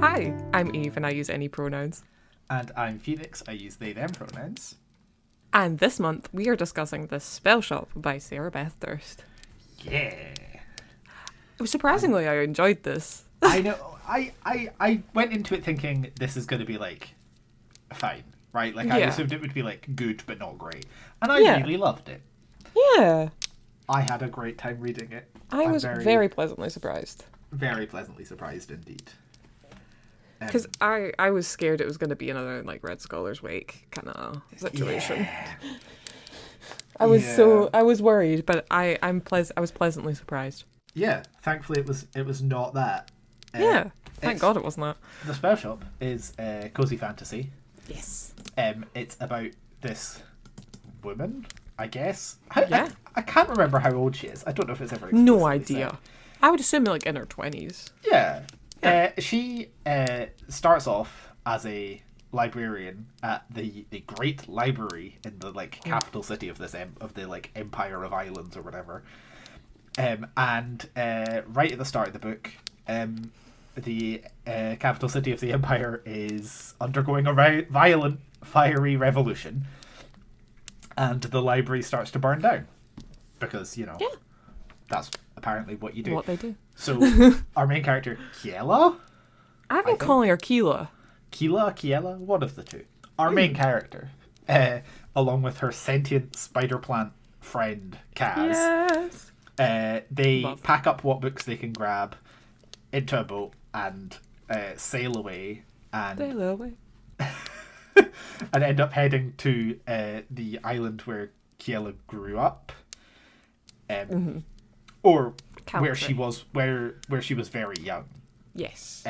Hi, I'm Eve and I use any pronouns. And I'm Phoenix, I use they, them pronouns. And this month we are discussing The Spell Shop by Sarah Beth Durst. Yeah. Surprisingly, I enjoyed this. I know. I went into it thinking this is going to be, like, fine, right? Like, I assumed it would be, like, good but not great. And I really loved it. Yeah. I had a great time reading it. I was very pleasantly surprised. Very pleasantly surprised indeed. Because I was scared it was going to be another, like, Red Scholar's Wake kind of situation. Yeah. I was worried, but I was pleasantly surprised. Yeah, thankfully it was not that. Thank God it wasn't that. The Spell Shop is cozy fantasy. Yes. It's about this woman, I guess. Yeah. I can't remember how old she is. I don't know if it's ever explicitly No idea. said. I would assume like in her 20s. Yeah. She starts off as a librarian at the great library in the like capital city of this of the like Empire of Islands or whatever. And right at the start of the book, the capital city of the Empire is undergoing a violent, fiery revolution, and the library starts to burn down because that's apparently what you do. What they do. So our main character, Kiela? I've been calling her Keela. Kiela, one of the two. Our main character, along with her sentient spider plant friend, Kaz, they pack up what books they can grab into a boat and sail away and and end up heading to the island where Kiela grew up. Or Country. where she was very young. Yes.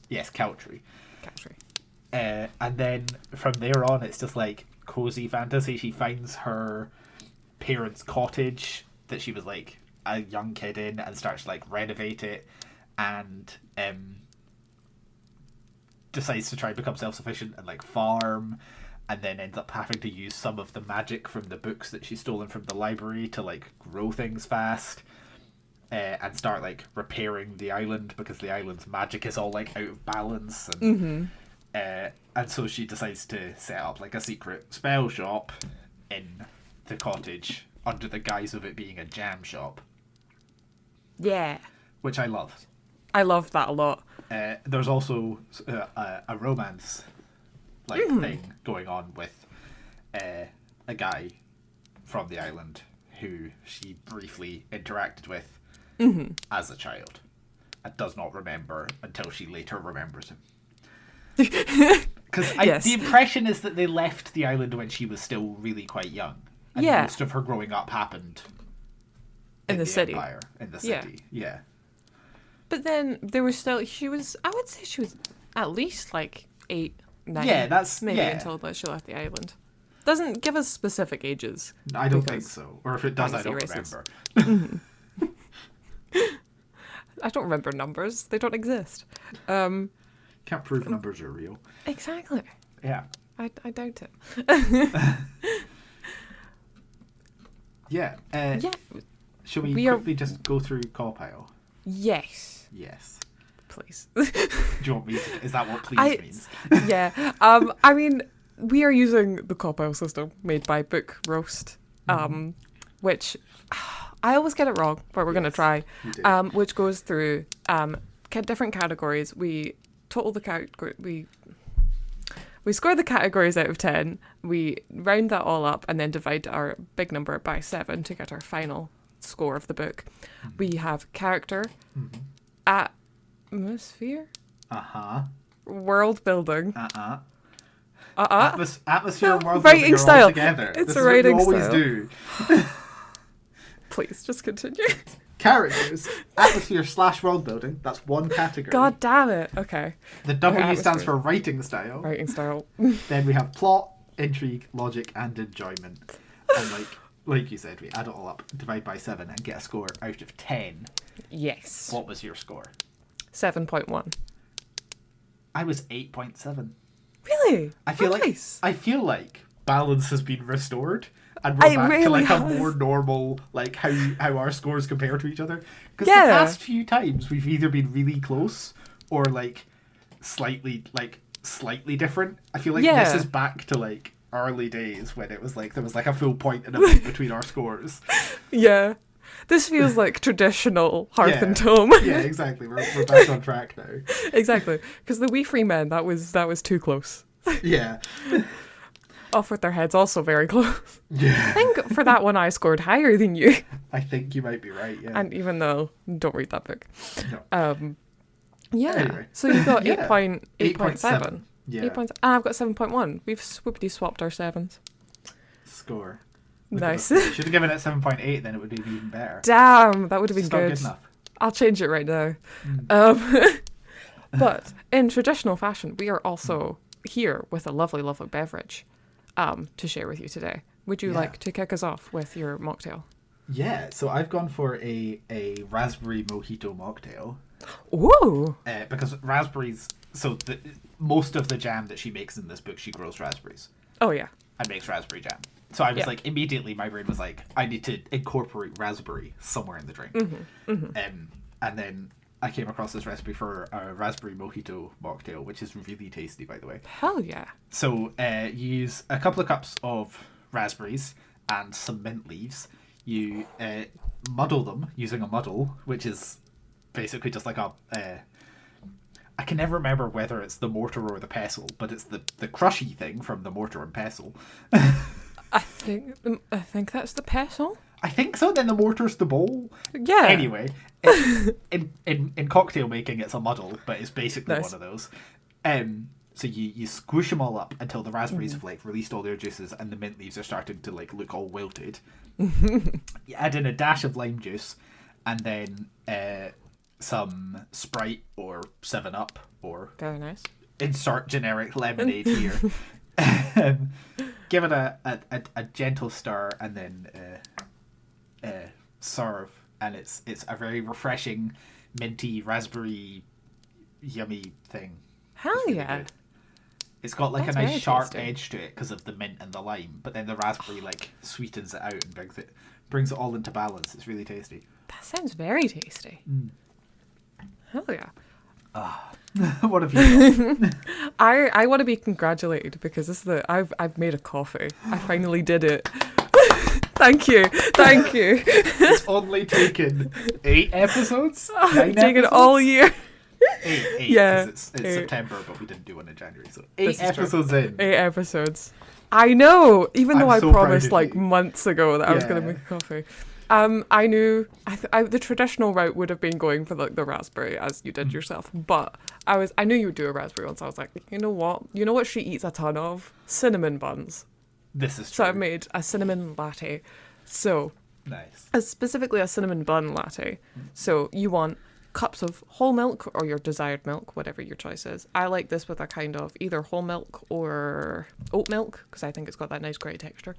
Yes, Country. Country. And then from there on, it's just like cozy fantasy. She finds her parents' cottage that she was like a young kid in and starts to like renovate it and decides to try and become self-sufficient and like farm, and then ends up having to use some of the magic from the books that she's stolen from the library to like grow things fast. And start like repairing the island because the island's magic is all like out of balance, and so she decides to set up like a secret spell shop in the cottage under the guise of it being a jam shop. Yeah, which I love. I love that a lot. There's also a romance like thing going on with a guy from the island who she briefly interacted with as a child and does not remember until she later remembers him. Because the impression is that they left the island when she was still really quite young. And most of her growing up happened in the city. Empire, in the city, yeah. But then there was still, I would say she was at least like 8, 9. Yeah, that's until she left the island. Doesn't give us specific ages. I don't think so. Or if it does, I don't remember. I don't remember numbers. They don't exist. Can't prove numbers are real. Exactly. Yeah. I doubt it. Yeah. Shall we quickly just go through call pile? Yes. Yes. Please. Do you want me to? Is that what please means? Yeah. I mean, we are using the call pile system made by Book Roast, which I always get it wrong, but we're going to try. Which goes through different categories. We total the category. We score the categories out of 10. We round that all up and then divide our big number by 7 to get our final score of the book. We have character, atmosphere, world building, atmosphere and world writing building style. All together. It's this a is writing what you always style. do. Please, just continue. Characters, atmosphere / world building. That's one category. God damn it. Okay. The W stands for writing style. Writing style. Then we have plot, intrigue, logic, and enjoyment. And like you said, we add it all up, divide by 7, and get a score out of 10. Yes. What was your score? 7.1. I was 8.7. Really? I feel like balance has been restored. and we're It back to really like a has. more normal, like how our scores compare to each other. Because Yeah. the past few times we've either been really close or slightly different. I feel like Yeah. this is back to like early days when it was like there was like a full point and a bit between our scores. Yeah. This feels like traditional Hearth Yeah. and Tome. Yeah, exactly. We're back on track now. Exactly. Because the wee free men, that was too close. Yeah. Off with their heads also very close. Yeah. I think for that one I scored higher than you. I think you might be right, yeah. And even though, don't read that book. No. Yeah. Anyway. So you've got Yeah. 8.7. Yeah. 8 points. And I've got 7.1. We've swoopity swapped our sevens. Score. Nice. Should have given it 7.8, then it would be even better. Damn, that would have been It's not good. good enough. I'll change it right now. But in traditional fashion, we are also here with a lovely, lovely beverage to share with you today. Would you Yeah. like to kick us off with your mocktail? Yeah, so I've gone for a raspberry mojito mocktail. Ooh! Because raspberries, most of the jam that she makes in this book, she grows raspberries Oh, yeah. and makes raspberry jam. So I was Yeah. like, immediately my brain was like, I need to incorporate raspberry somewhere in the drink. And then I came across this recipe for a raspberry mojito mocktail, which is really tasty, by the way. Hell yeah. So you use a couple of cups of raspberries and some mint leaves. You muddle them using a muddle, which is basically just like a... I can never remember whether it's the mortar or the pestle, but it's the crushy thing from the mortar and pestle. I think that's the pestle. I think so. Then the mortar's the bowl. Yeah. Anyway, in cocktail making, it's a muddle, but it's basically Nice. one of those. So you squish them all up until the raspberries have like released all their juices and the mint leaves are starting to like look all wilted. You add in a dash of lime juice, and then some Sprite or 7-Up or Very nice. insert generic lemonade here. Give it a gentle stir and then serve, and it's a very refreshing, minty, raspberry, yummy thing. Hell It's really yeah. good. It's got like That's a nice very sharp tasty. edge to it because of the mint and the lime, but then the raspberry like sweetens it out and brings it all into balance. It's really tasty. That sounds very tasty. Hell yeah. What have you got? I want to be congratulated because this is I've made a coffee. I finally did it. Thank you. It's only taken 8 episodes? 9 I've taken it episodes? all year. 8, Yeah, because it's 8. September, but we didn't do one in January, so This 8 is true. episodes in. 8 episodes. I know, even though I'm I so proud promised of like you. months ago that I was going to Yeah. make a coffee. I knew the traditional route would have been going for like the raspberry as you did yourself, but I knew you would do a raspberry one, so I was like, you know what she eats a ton of? Cinnamon buns. This is So true. I've made a cinnamon latte. So Nice. specifically a cinnamon bun latte. So you want cups of whole milk or your desired milk, whatever your choice is. I like this with a kind of either whole milk or oat milk because I think it's got that nice grey texture.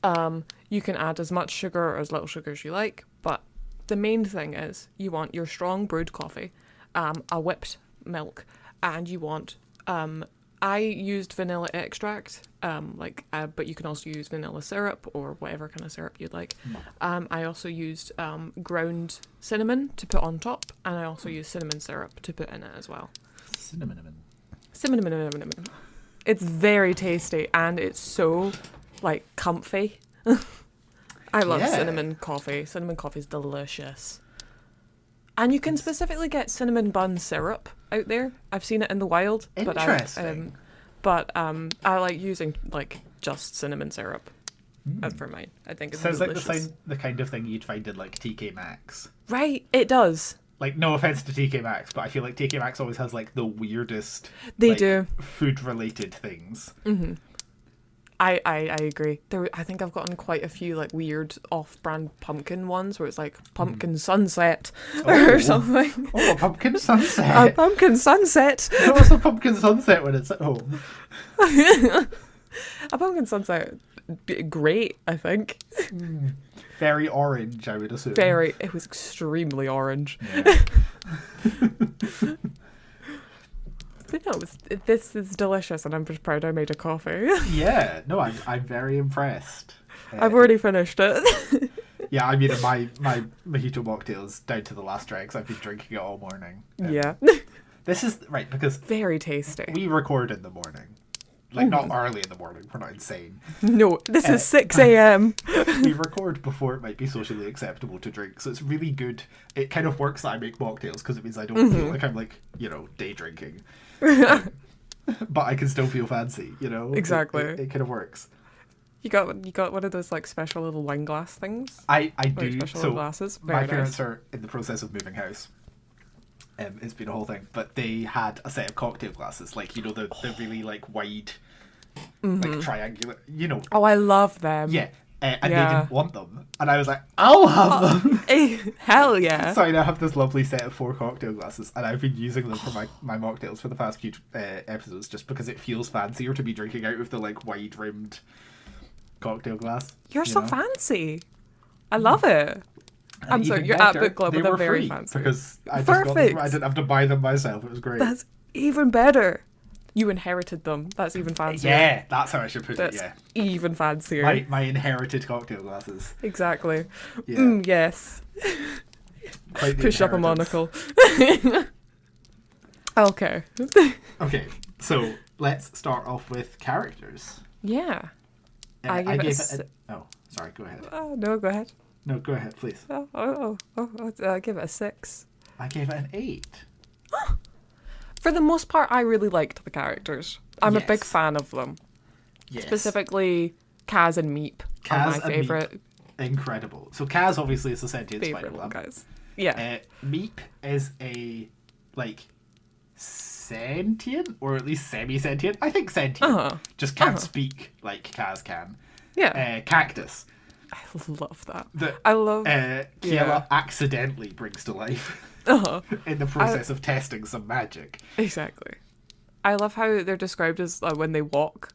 You can add as much sugar or as little sugar as you like, but the main thing is you want your strong brewed coffee, a whipped milk, and you want I used vanilla extract, but you can also use vanilla syrup or whatever kind of syrup you'd like. I also used ground cinnamon to put on top, and I also used cinnamon syrup to put in it as well. Cinnamon. Cinnamon. It's very tasty, and it's so, like, comfy. I love Yeah. cinnamon coffee. Cinnamon coffee is delicious. And you can specifically get cinnamon bun syrup out there. I've seen it in the wild. Interesting. But I like using like just cinnamon syrup as for mine. I think it's Sounds delicious. like the kind of thing you'd find in like TK Maxx. Right, it does. Like, no offense to TK Maxx, but I feel like TK Maxx always has like the weirdest They like, do. food related things. I agree. I think I've gotten quite a few like weird off-brand pumpkin ones where it's like pumpkin sunset Oh. or something. Oh, a pumpkin A sunset. pumpkin sunset. What's a pumpkin sunset when it's at home? A pumpkin sunset. Great, I think. Very orange, I would assume. It was extremely orange. Yeah. But no, this is delicious, and I'm just proud I made a coffee. Yeah, no, I'm very impressed. I've already finished it. Yeah, I mean, my mojito mocktails down to the last dregs. I've been drinking it all morning. Yeah. This is right because Very tasty. we record in the morning, like not early in the morning. We're not insane. No, this is 6 a.m. We record before it might be socially acceptable to drink, so it's really good. It kind of works that I make mocktails because it means I don't feel like I'm like day drinking, but I can still feel fancy. Exactly. It kind of works. You got one of those like special little wine glass things. I Like do. special So little glasses. Very my parents nice. are in the process of moving house. It's been a whole thing, but they had a set of cocktail glasses, like the really like wide, like triangular, Oh, I love them. Yeah, and they Yeah. didn't want them, and I was like, I'll have them. Hell yeah. So I now have this lovely set of 4 cocktail glasses, and I've been using them for my mocktails for the past few episodes, just because it feels fancier to be drinking out of the like wide rimmed cocktail glass. You're so fancy. I love it. I'm sorry, Even you're at better, Bookclub they with a were very free fancy. because I just got them. Perfect. I didn't have to buy them myself. It was great. That's even better. You inherited them. That's even fancier. Yeah, that's how I should put That's it. Yeah, even fancier. my inherited cocktail glasses. Exactly. Yeah. Yes. Quite the Push up a inheritance. monocle. Okay. Okay, so let's start off with characters. Yeah. I gave gave it it. Oh, sorry. Go ahead. Oh, no, go ahead. No, go ahead, please. I give it a 6. I gave it an 8. For the most part, I really liked the characters. I'm a big Yes. fan of them. Yes. Specifically, Kaz and Meep are Kaz my and favourite Incredible. So Kaz obviously is a sentient spider favorite lamb. guys. Yeah. Meep is a sentient or at least semi-sentient. I think sentient. Just can't speak like Kaz can. Yeah. Cactus. I love that. That I love. Kiela accidentally brings to life in the process of testing some magic. Exactly. I love how they're described as when they walk.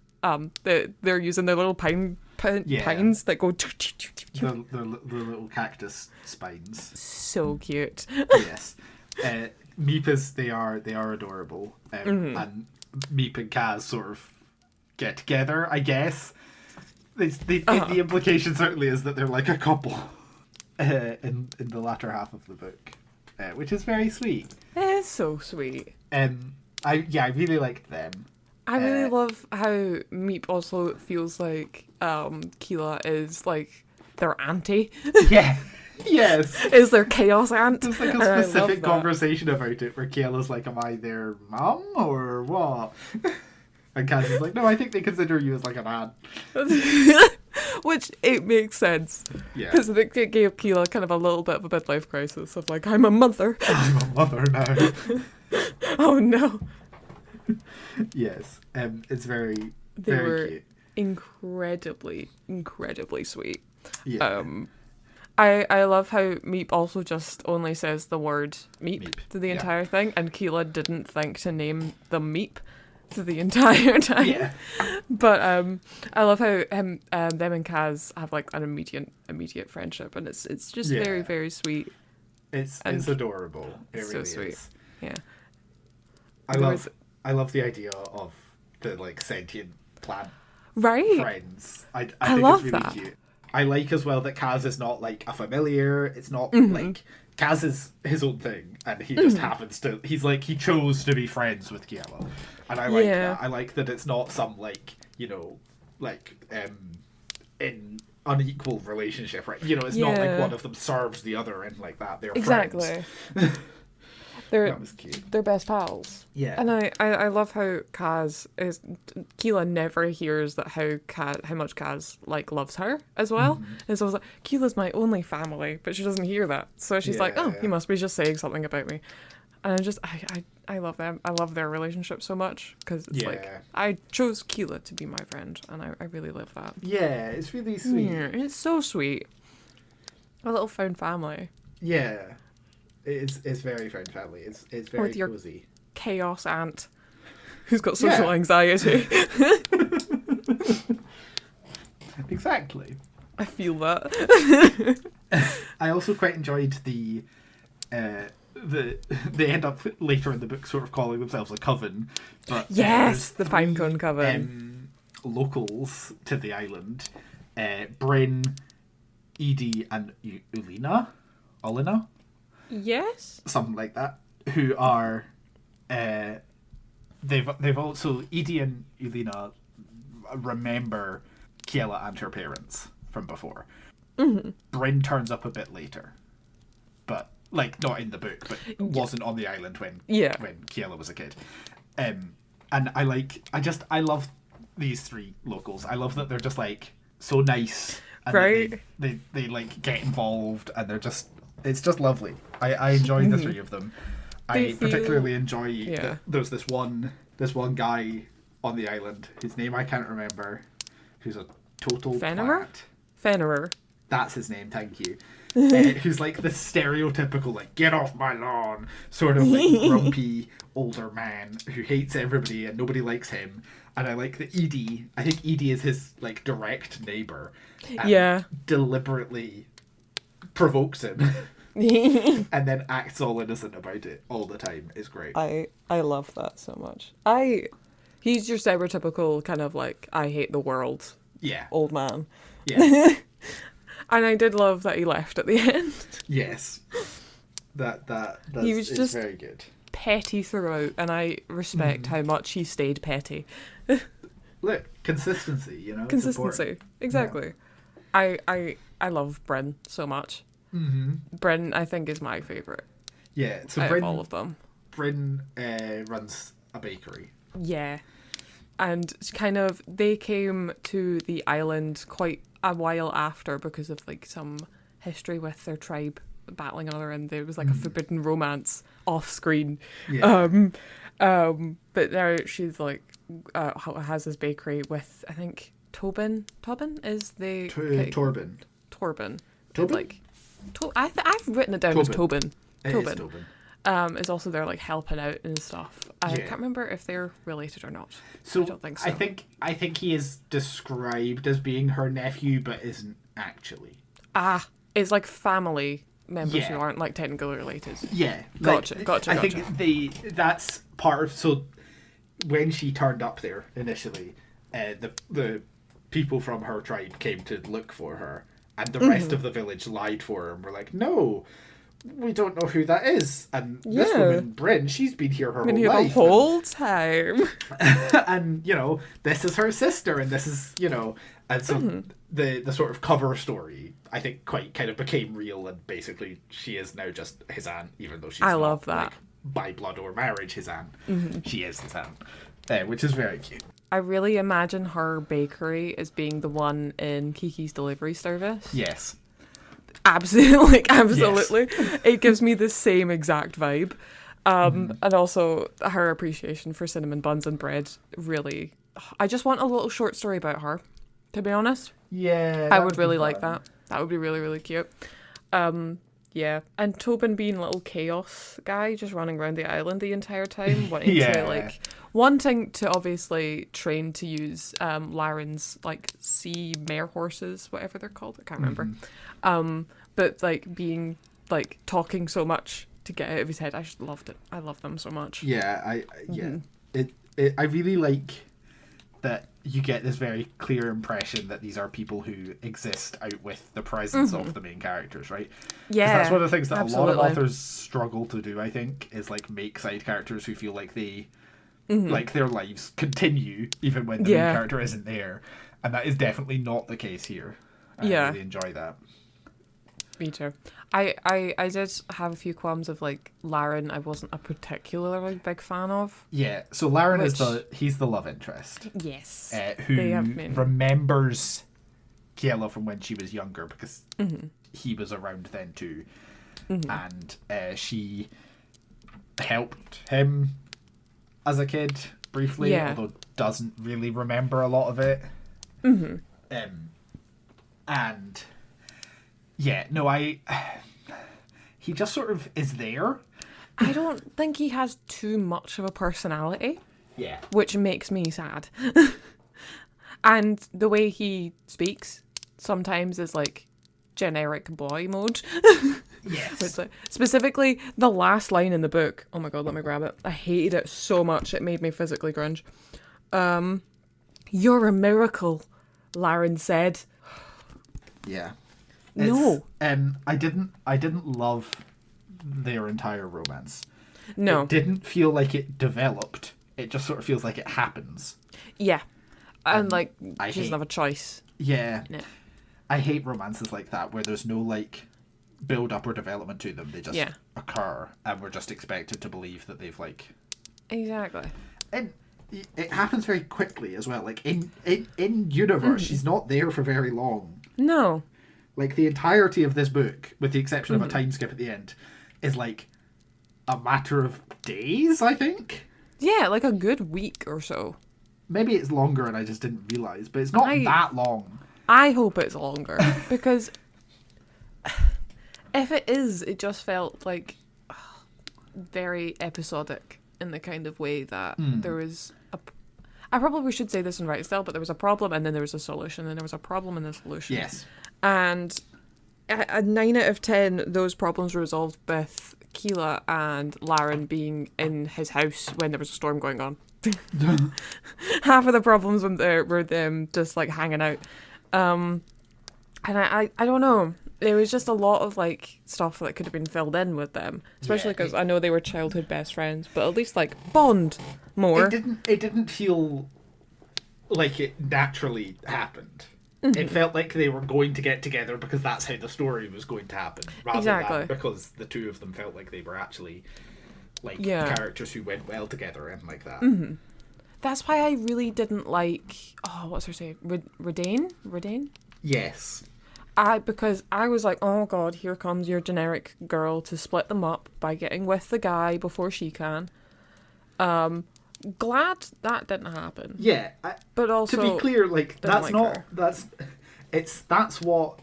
They're using their little pines that go. The little cactus spines. So cute. Yes. Meep they are adorable. And Meep and Kaz sort of get together, I guess. The implication certainly is that they're like a couple in the latter half of the book, which is very sweet. It's so sweet. I really liked them. I really love how Meep also feels like Keela is like their auntie. Yeah. Yes. Is their chaos aunt. There's like a specific conversation about it where Kayla's like, am I their mum or what? And Kaz is like, no, I think they consider you as like a man. Which, it makes sense. Yeah. Because it gave Keela kind of a little bit of a midlife crisis of like, I'm a mother. I'm a mother now. Oh no. Yes. It's very, They very were cute. incredibly sweet. Yeah. I love how Meep also just only says the word Meep, Meep, to the yeah. entire thing, and Keela didn't think to name them Meep to the entire time. Yeah. But I love how them and Kaz have like an immediate friendship, and it's just Yeah. very, very sweet. It's And adorable. It it's really so sweet. is. Yeah. I love the idea of the like sentient plant Right. friends. I think love it's really that. cute. I like as well that Kaz is not like a familiar. It's not like Kaz is his own thing, and he just happens to. He's like he chose to be friends with Kiela, and I like Yeah. that. I like that it's not some like in unequal relationship, right? It's not like Yeah. one of them serves the other and like that. They're Exactly. friends. They're That was cute. they're best pals. Yeah. And I love how Keela never hears that how much Kaz like loves her as well. And so I was like, Keela's my only family, but she doesn't hear that. So she's like, oh, Yeah. he must be just saying something about me. And I love them. I love their relationship so much because it's like Yeah. I chose Keela to be my friend, and I really love that. Yeah, it's really sweet. Yeah, it's so sweet. A little found family. Yeah. It's very friend family. It's very With your- cozy. Chaos aunt who's got social Yeah. anxiety. Exactly. I feel that. I also quite enjoyed the they end up later in the book sort of calling themselves a coven, but Yes, there's the Pinecone Coven. locals to the island Bryn, Edie, and Olina, Yes. something like that, who are they've also Edie and Ulina remember Kiela and her parents from before. Mm-hmm. Bryn turns up a bit later, but like not in the book, but wasn't on the island when Kiela was a kid. And I love these three locals. I love that they're just like so nice, and right? They like get involved, and it's just lovely. I enjoy the three of them. Particularly enjoy there's this one guy on the island whose name I can't remember, who's a total twat. Fenrir. That's his name, thank you. Who's like the stereotypical, like, get off my lawn, sort of like grumpy older man who hates everybody and nobody likes him. And I like that I think Edie is his like direct neighbour. And deliberately provokes him. And then acts all innocent about it all the time. Is great. I love that so much. He's your stereotypical kind of like, I hate the world old man. Yeah. And I did love that he left at the end. Yes. That's he was just very good. Petty throughout, and I respect how much he stayed petty. Look, consistency, you know. Consistency. Exactly. Yeah. I love Bryn so much. Mm-hmm. Bryn, I think, is my favourite. Yeah, so out of all of them. Bryn runs a bakery. Yeah. And kind of, they came to the island quite a while after because of like some history with their tribe battling another, and there was like a forbidden romance off screen. Yeah. But now she's like has this bakery with, I think, Tobin is the Torben. Like I've written it down as Tobin. Tobin. Is also there like helping out and stuff. I can't remember if they're related or not. So I don't think so. I think he is described as being her nephew, but isn't actually. It's like family members who aren't like technically related. Yeah, gotcha. I think that's part of. So when she turned up there initially, the people from her tribe came to look for her, and the rest of the village lied for her and were like, "No, we don't know who that is." And this woman, Bryn, she's been here her whole life. The whole time. And, you know, this is her sister, and this is, you know, and so the sort of cover story, I think, quite kind of became real, and basically she is now just his aunt, even though she's love that. Like, by blood or marriage his aunt. She is his aunt, which is very cute. I really imagine her bakery as being the one in Kiki's Delivery Service. Yes. Absolutely. Yes. It gives me the same exact vibe. And also her appreciation for cinnamon buns and bread, really. I just want a little short story about her, to be honest. Yeah. I would really like that. That would be really, really cute. Yeah. And Tobin being a little chaos guy, just running around the island the entire time, wanting to obviously train to use Laren's like sea mare horses, whatever they're called. I can't remember. But like being like talking so much to get out of his head, I just loved it. I love them so much. Yeah, I really like that you get this very clear impression that these are people who exist out with the presence of the main characters, right? Yeah, that's one of the things that a lot of authors struggle to do, I think, is like make side characters who feel like they like their lives continue even when the main character isn't there, and that is definitely not the case here. I really enjoy that. Me too. I did have a few qualms of like Laren. I wasn't a particularly big fan of. Yeah, so Laren he's the love interest. Yes. Who remembers Kiela from when she was younger, because he was around then too, and she helped him as a kid briefly, although doesn't really remember a lot of it. And he just sort of is there. I don't think he has too much of a personality. Yeah. Which makes me sad. And the way he speaks sometimes is like generic boy mode. Yes. Like, specifically, the last line in the book. Oh my god, let me grab it. I hated it so much. It made me physically cringe. You're a miracle, Laren said. Yeah. No. I didn't love their entire romance. No. It didn't feel like it developed. It just sort of feels like it happens. Yeah. And like I she doesn't have a choice. Yeah. No. I hate romances like that where there's no like build up or development to them. They just occur and we're just expected to believe that they've like Exactly. And it happens very quickly as well. Like in universe, she's not there for very long. No. Like the entirety of this book, with the exception of a time skip at the end, is like a matter of days, I think. Yeah, like a good week or so. Maybe it's longer and I just didn't realise, but it's not that long. I hope it's longer because if it is, it just felt like very episodic in the kind of way that there was I probably should say this in writing style, but there was a problem and then there was a solution and there was a problem and a solution. Yes. And a 9 out of 10, those problems were resolved with Keela and Laren being in his house when there was a storm going on. Half of the problems were them just like hanging out. And I don't know. There was just a lot of like stuff that could have been filled in with them, especially because I know they were childhood best friends, but at least like bond more. It didn't feel like it naturally happened. It felt like they were going to get together because that's how the story was going to happen, rather than because the two of them felt like they were actually like characters who went well together and like that. Mm-hmm. That's why I really didn't like. Oh, what's her name? Redain? Yes. Because I was like, oh god, here comes your generic girl to split them up by getting with the guy before she can. Glad that didn't happen. Yeah, but also to be clear, like that's like not her. that's what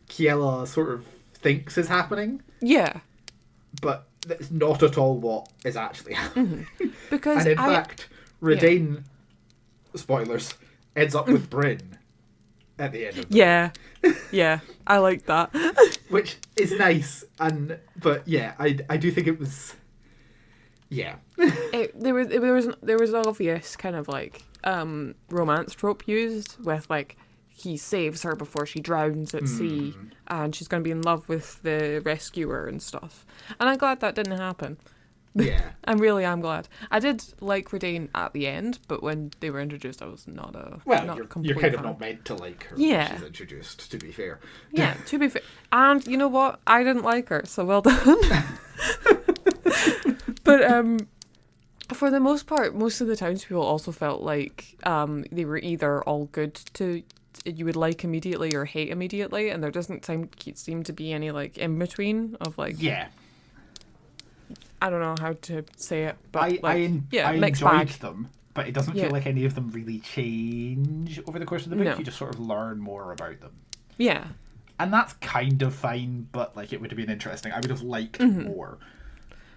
Kiela sort of thinks is happening. Yeah, but it's not at all what is actually happening. Because and in fact, Redain, spoilers, ends up with Bryn at the end of the book. Yeah, I like that. Which is nice, but yeah, I do think it was. Yeah. There was an obvious kind of like romance trope used with like he saves her before she drowns at sea and she's going to be in love with the rescuer and stuff. And I'm glad that didn't happen. Yeah. I'm glad. I did like Redain at the end, but when they were introduced I was not you're kind of not meant to like her when she's introduced, to be fair. Yeah, to be fair. And you know what? I didn't like her, so well done. But for the most part, most of the townspeople also felt like they were either all good to you would like immediately or hate immediately, and there doesn't seem to be any like in between of like I don't know how to say it, but I enjoyed them, but it doesn't feel like any of them really change over the course of the book. No. You just sort of learn more about them. Yeah, and that's kind of fine, but like it would have been interesting. I would have liked more.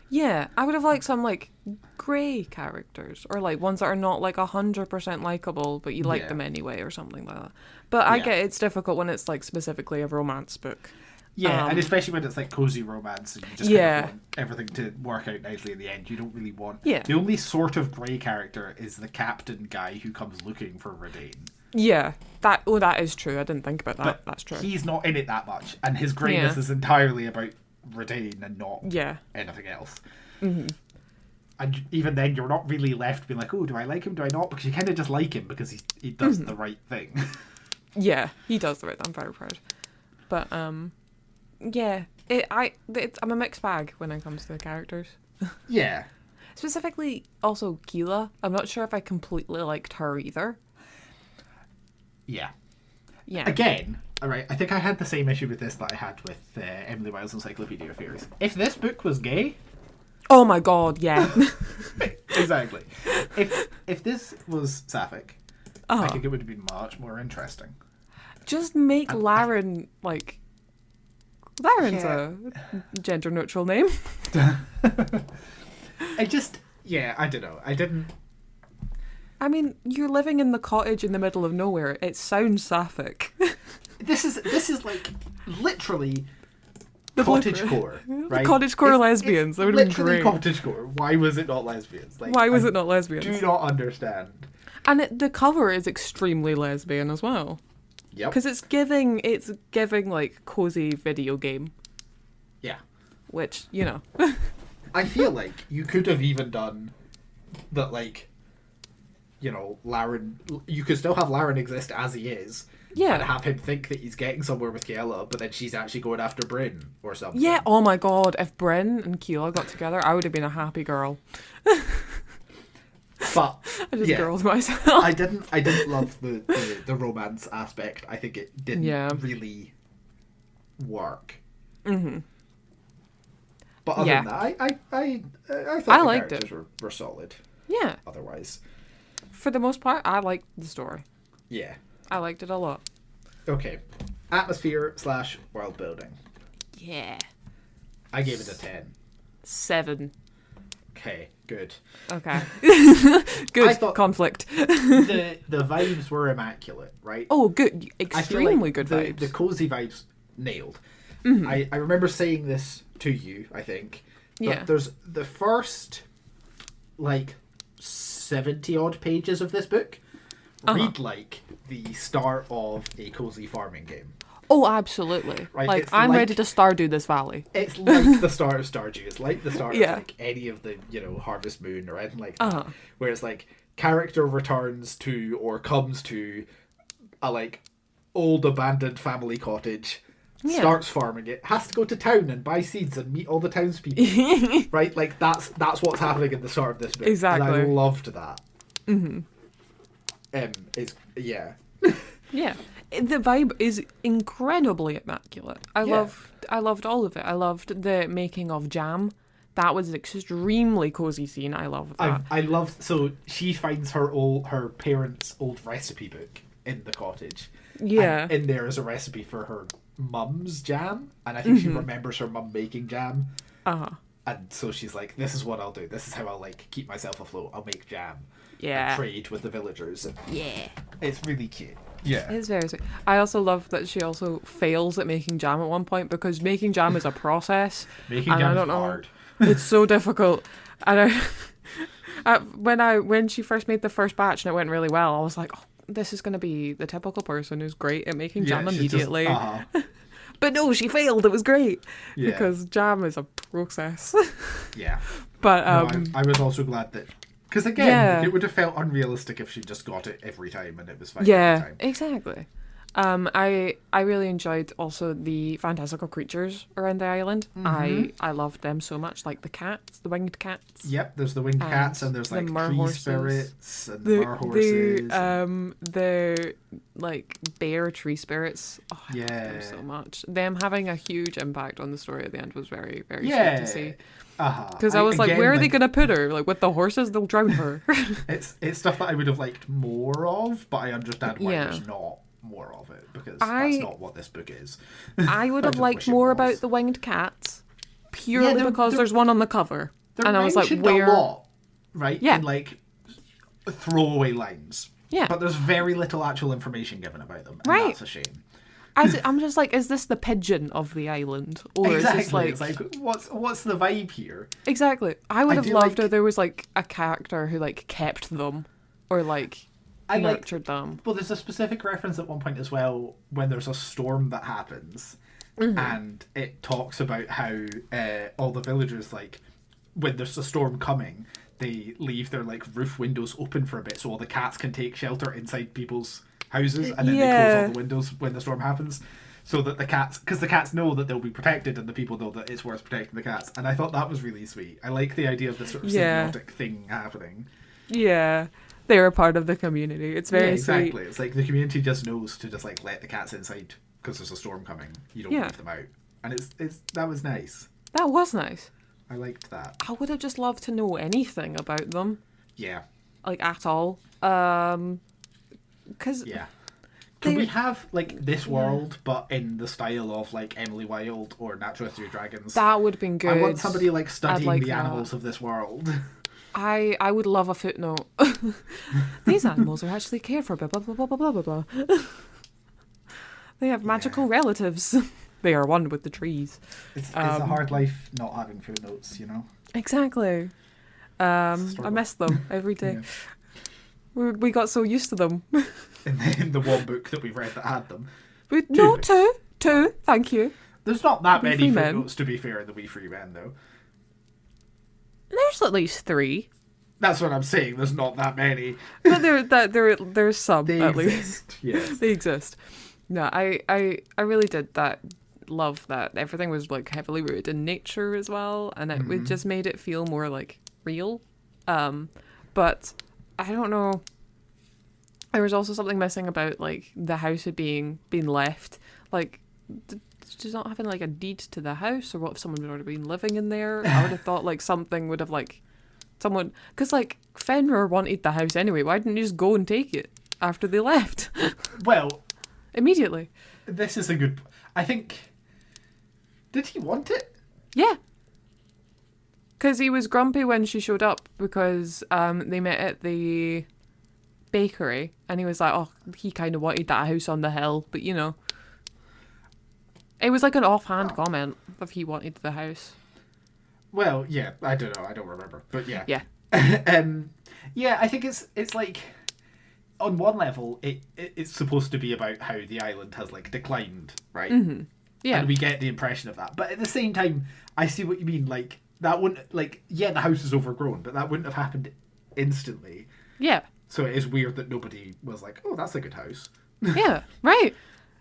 Yeah, I would have liked some like grey characters or like ones that are not like 100% likable, but you like them anyway or something like that. But I get it's difficult when it's like specifically a romance book. Yeah, and especially when it's like cozy romance and you just kind of want everything to work out nicely in the end. You don't really want... Yeah. The only sort of grey character is the captain guy who comes looking for Redain. Yeah, that is true. I didn't think about that. But that's true. He's not in it that much, and his greyness is entirely about Redain and not anything else. Mm-hmm. And even then, you're not really left being like, oh, do I like him, do I not? Because you kind of just like him because he does the right thing. Yeah, he does the right thing. I'm very proud. But, yeah, I'm a mixed bag when it comes to the characters. Yeah. Specifically, also Keela. I'm not sure if I completely liked her either. Yeah. Yeah. Again, all right, I think I had the same issue with this that I had with Emily Wilde's Encyclopedia of Fairies. If this book was gay... Oh my god, yeah. Exactly. If this was sapphic, I think it would have been much more interesting. Just make Laren, like... Laren's a gender-neutral name. I don't know. I didn't... I mean, you're living in the cottage in the middle of nowhere. It sounds sapphic. This is like literally cottagecore, right? Cottagecore lesbians. That would have been great. Cottagecore. Why was it not lesbians? Like, why was it not lesbians? Do not understand. And the cover is extremely lesbian as well. Yep. Because it's giving like cozy video game, Yeah. which, you know. I feel like you could have even done that, like, you know, Laren. You could still have Laren exist as he is, Yeah. and have him think that he's getting somewhere with Kiela, but then she's actually going after Bryn or something. Yeah, oh my god, if Bryn and Keela got together, I would have been a happy girl. But I just yeah, girled myself. I didn't love the romance aspect. I think it didn't really work. Mm-hmm. But other than that, I thought the liked characters were solid. Yeah. Otherwise, For the most part, I liked the story. yeah. I liked it a lot. Okay, atmosphere / world building. Yeah. I gave it a 10. 7. Okay, good. Okay. Good. I thought conflict. the vibes were immaculate, right? Oh, good. I feel Extremely like good vibes. The cozy vibes nailed. Mm-hmm. I remember saying this to you, I think. But Yeah. there's the first, like, 70 odd pages of this book read like the start of a cozy farming game. Oh, absolutely. Right, Like, it's I'm like- ready to Stardew this valley. It's like the start of Stardew. It's like the start Yeah. of like any of the, you know, Harvest Moon or anything like that. Uh-huh. Where it's like character returns to or comes to a like old abandoned family cottage, Yeah. starts farming it, has to go to town and buy seeds and meet all the townspeople. Right? Like that's what's happening at the start of this book. Exactly. And I loved that. Mm-hmm. It's yeah. Yeah. The vibe is incredibly immaculate. I loved all of it. I loved the making of jam. That was an extremely cozy scene. I love that. I loved so she finds her parents' old recipe book in the cottage. Yeah. And in there is a recipe for her mum's jam, and I think Mm-hmm. she remembers her mum making jam. Uh-huh. And so she's like, "This is what I'll do. This is how I'll like keep myself afloat. I'll make jam, Yeah. and trade with the villagers." And Yeah. it's really cute. Yeah, It's very sweet. I also love that she also fails at making jam at one point because making jam is a process. making and jam I is don't know. hard. It's so difficult. And when she first made the first batch and it went really well, I was like, oh, this is going to be the typical person who's great at making jam she's just- immediately. uh-huh. But no, she failed. It was great Yeah. because jam is a process. Yeah. But No, I was also glad that because again, Yeah. it would have felt unrealistic if she just got it every time and it was fine every yeah, time. exactly. I really enjoyed also the fantastical creatures around the island. Mm-hmm. I loved them so much, like the cats, the winged cats. Yep, there's the winged And cats and there's the like mer tree horses. spirits and the mer horses. The like bear tree spirits. Oh, I love them Yeah. so much. Them having a huge impact on the story at the end was very, very Yeah. sweet to see. Uh-huh. Because I was like, again, where are they gonna put her? Like with the horses, they'll drown her. It's stuff that I would have liked more of, but I understand why Yeah. there's not more of it because I- that's not what this book is. I would I have just liked wish it more was. about the winged cats, purely they're- because they're- there's one on the cover, They're and I was like, mentioned where? a lot, right? Yeah. In like throwaway lines. Yeah. But there's very little actual information given about them, and Right. that's a shame. I'm just like, is this the pigeon of the island, or Exactly. is this like It's like what's the vibe here? exactly? I would I have do loved like- if there was like a character who like kept them, or like I like nurtured them. Well, there's a specific reference at one point as well when there's a storm that happens, Mm-hmm. and it talks about how all the villagers, like, when there's a storm coming, they leave their like roof windows open for a bit so all the cats can take shelter inside people's houses, and then they Yeah. close all the windows when the storm happens. So that the cats, because the cats know that they'll be protected, and the people know that it's worth protecting the cats. And I thought that was really sweet. I like the idea of this sort of Yeah. symbiotic thing happening. Yeah, they're a part of the community. It's very Yeah, exactly. sweet. It's like the community just knows to just like let the cats inside because there's a storm coming. You don't Yeah. leave them out, and it's that was nice. That was nice. I liked that. I would have just loved to know anything about them, Yeah, like at all. Because yeah. Can They- we have like this world, but in the style of like Emily Wilde or Natural History of Dragons? that would have been good. I want somebody like studying like the that. animals of this world. I would love a footnote. These animals are actually cared for, blah, blah, blah, blah, blah, blah, blah. They have magical relatives. They are one with the trees. It's a hard life not having footnotes, you know. Exactly. I struggle. miss them every day. We got so used to them. In the one book that we read that had them. No, two. Thank you. There's not that We many Free Men. footnotes, to be fair, in the We Free Men, though. There's at least 3. That's what I'm saying. There's not that many. But there's some, They at exist. least. Yes. They exist. No, I really did love that everything was like heavily rooted in nature as well, and it just made it feel more like real. But I don't know. There was also something missing about like the house had been left. Like, just not having like a deed to the house, or what if someone had already been living in there? I would have thought like something would have like someone, because like Fenrir wanted the house anyway. Why didn't you just go and take it after they left? Well, Immediately. this is a good. I think. Did he want it? Yeah. Because he was grumpy when she showed up because they met at the bakery, and he was like, oh, he kind of wanted that house on the hill, but you know. It was like an offhand comment of he wanted the house. Well, yeah, I don't know. I don't remember. But yeah. Yeah. Yeah, I think it's like, on one level, it's supposed to be about how the island has like declined, right? Mm-hmm. Yeah. And we get the impression of that. But at the same time, I see what you mean. Like, that wouldn't, like, yeah, the house is overgrown, but that wouldn't have happened instantly. Yeah. So it is weird that nobody was like, oh, that's a good house. Yeah, right.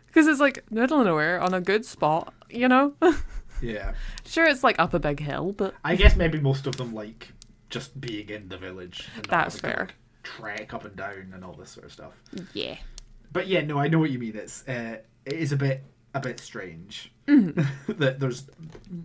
Because it's like middle of nowhere on a good spot, you know? Yeah. Sure, it's like up a big hill, but I guess maybe most of them like just being in the village. And not That's having to, fair. like, trek up and down and all this sort of stuff. yeah. But yeah, no, I know what you mean. It is a bit strange that there's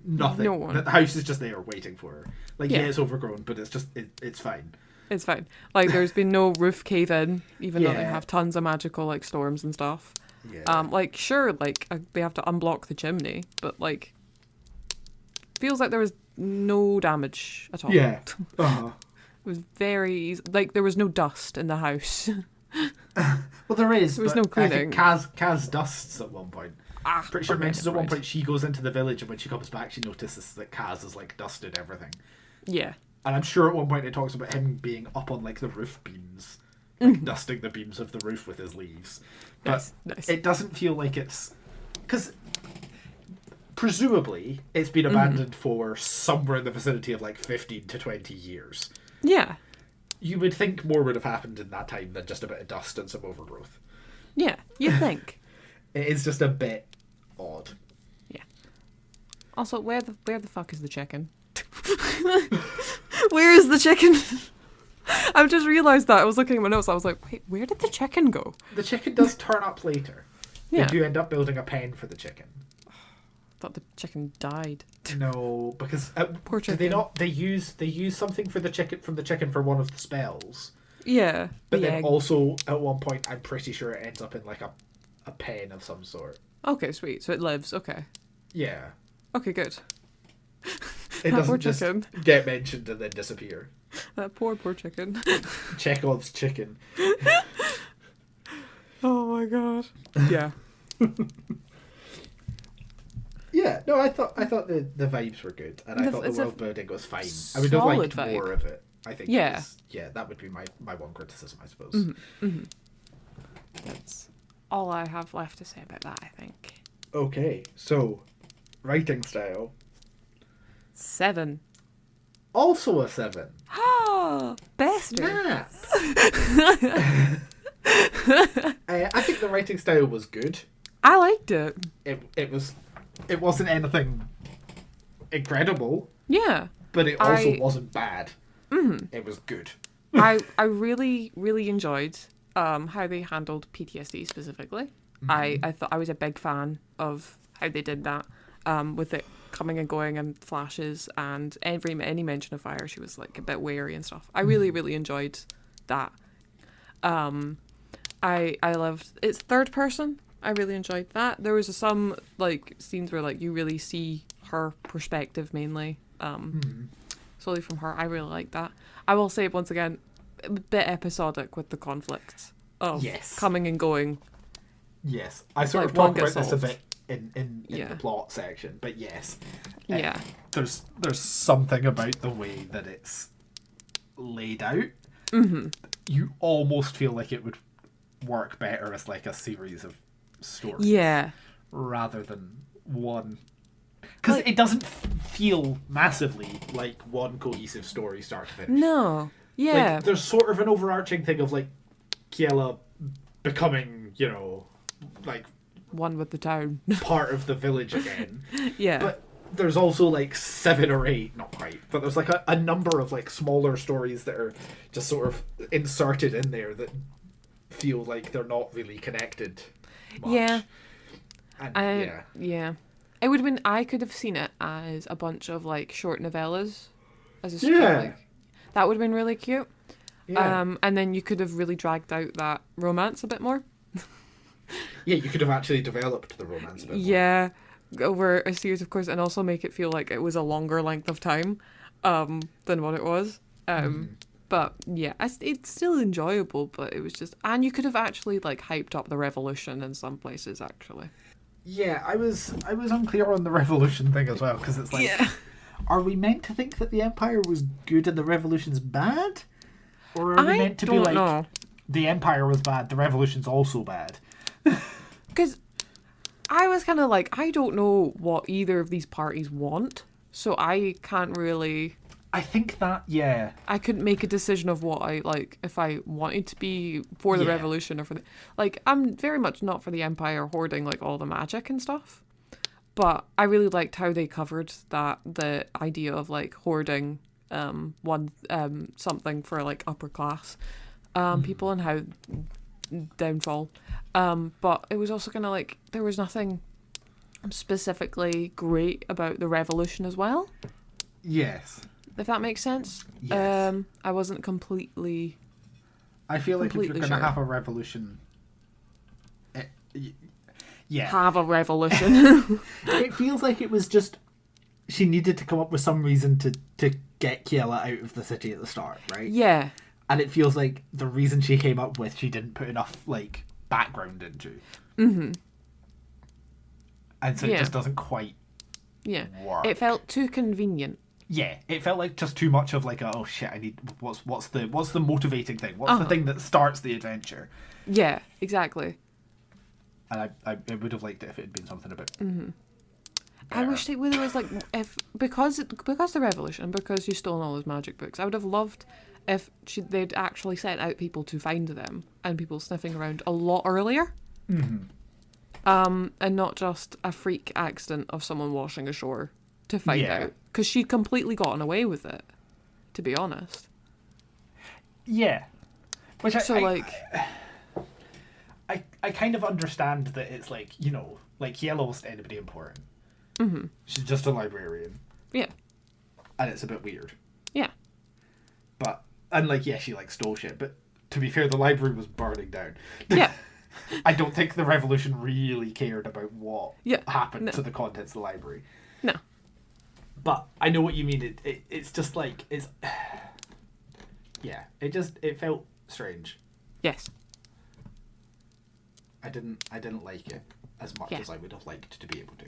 nothing. No one. That the house is just there waiting for her. Like, yeah, Yeah. it's overgrown, but it's just it's fine. It's fine. Like, there's been no roof cave in, even though they Yeah. have tons of magical, like, storms and stuff. Yeah. Like, sure, like, they have to unblock the chimney, but, like, feels like there was no damage at all. Yeah. Uh-huh. It was very easy. Like, there was no dust in the house. Well, there is. There was but no cleaning. I think Kaz dusts at one point. Pretty sure okay, mentions at one right. point she goes into the village, and when she comes back, she notices that Kaz has like dusted everything. Yeah. And I'm sure at one point it talks about him being up on like the roof beams, like dusting the beams of the roof with his leaves. But Nice. it doesn't feel like it's because presumably it's been abandoned for somewhere in the vicinity of like 15 to 20 years. Yeah. You would think more would have happened in that time than just a bit of dust and some overgrowth. Yeah, you think. It is just a bit odd. Yeah. Also, where the fuck is the chicken? Where is the chicken? I've just realised that. I was looking at my notes. I was like, wait, where did the chicken go? The chicken does turn up later. Yeah. They do end up building a pen for the chicken. I thought the chicken died. No, because Poor do they chicken. not? They use something for the chicken from the chicken for one of the spells. Yeah. But the then egg. also at one point, I'm pretty sure it ends up in like a pen of some sort. Okay, sweet. So it lives. Okay. Yeah, Okay, good. it That poor doesn't just chicken. get mentioned and then disappear. That poor chicken. Chekhov's chicken. Oh my god. Yeah. Yeah, no, I thought the vibes were good, and I thought the it's a world building was fine. I would have solid liked vibe. more of it. I think. Yeah. That would be my one criticism, I suppose. That's all I have left to say about that, I think. Okay, so writing style, 7. also a 7. Ah, best. Snap. I think the writing style was good. I liked it. It wasn't anything incredible, Yeah. but it also wasn't bad. It was good. I really, really enjoyed how they handled PTSD specifically. I thought I was a big fan of how they did that with it coming and going and flashes, and any mention of fire, she was like a bit wary and stuff. I really, really enjoyed that. I loved it's third person. I really enjoyed that. There was some like scenes where like you really see her perspective mainly, solely from her. I really like that. I will say once again, a bit episodic with the conflicts of Yes. coming and going. Yes, I sort Like, of one talked about gets this a solved. bit in Yeah. the plot section, but yes, Yeah. there's something about the way that it's laid out you almost feel like it would work better as like a series of stories. Yeah. Rather than one. Because it doesn't feel massively like one cohesive story start to finish. No. Yeah. Like, there's sort of an overarching thing of like Kiela becoming, you know, like one with the town. part of the village again. Yeah. But there's also like 7 or 8, not quite, but there's like a number of like smaller stories that are just sort of inserted in there that feel like they're not really connected much. Yeah. And, yeah. It would have been, I could have seen it as a bunch of like short novellas as a story. Yeah. Like, that would have been really cute. Yeah. And then you could have really dragged out that romance a bit more. Yeah, you could have actually developed the romance a bit more. Yeah, over a series, of course, and also make it feel like it was a longer length of time than what it was. But yeah, it's still enjoyable, but it was just... And you could have actually like hyped up the revolution in some places, actually. Yeah, I was unclear on the revolution thing as well, because it's like... Yeah. Are we meant to think that the Empire was good and the Revolution's bad? Or are we meant to be like, know. The Empire was bad, the Revolution's also bad? Because I was kind of like, I don't know what either of these parties want, so I can't really... I think that, yeah. I couldn't make a decision of what I, like, if I wanted to be for the Yeah. Revolution or for the... Like, I'm very much not for the Empire hoarding, like, all the magic and stuff. But I really liked how they covered the idea of, like, hoarding something for, like, upper class people and how downfall. But it was also kind of like, there was nothing specifically great about the Revolution as well. Yes. If that makes sense. Yes. I wasn't completely... I feel like if you're completely going to sure. have a revolution... yeah. Have a revolution. It feels like it was just... She needed to come up with some reason to get Kiela out of the city at the start, right? Yeah. And it feels like the reason she came up with, she didn't put enough, like, background into. Mm-hmm. And so it just doesn't quite work. It felt too convenient. Yeah, it felt like just too much of like, oh shit, I need what's the motivating thing? What's the thing that starts the adventure? Yeah, exactly. And I would have liked it if it had been something a bit. Mm-hmm. I wish it was like, if because the Revolution, because you stole all those magic books, I would have loved if they'd actually sent out people to find them and people sniffing around a lot earlier. Mm-hmm. And not just a freak accident of someone washing ashore to find out. Because she'd completely gotten away with it, to be honest. Yeah. Which I kind of understand that it's like, you know, like Kiela wasn't anybody important. Mm-hmm. She's just a librarian. Yeah. And it's a bit weird. Yeah. But, and like, yeah, she like stole shit, but to be fair, the library was burning down. Yeah. I don't think the Revolution really cared about what happened No. to the contents of the library. No. But I know what you mean. It's just like, it's... Yeah, it felt strange. Yes. I didn't like it as much as I would have liked to be able to.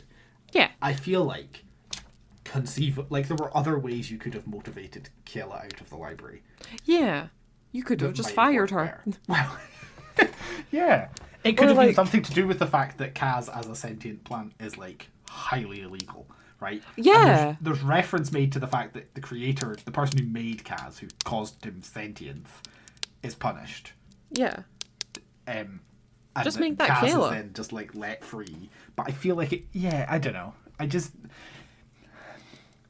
Yeah. I feel like there were other ways you could have motivated Kiela out of the library. Yeah. You could have just fired her. Well, yeah. It could Or have been like- something to do with the fact that Kaz as a sentient plant is like highly illegal, right? Yeah. And there's reference made to the fact that the creator, the person who made Kaz, who caused him sentience, is punished. Yeah. And Just make that Kaz Kiela. is then just like let free. But I feel like I don't know. Just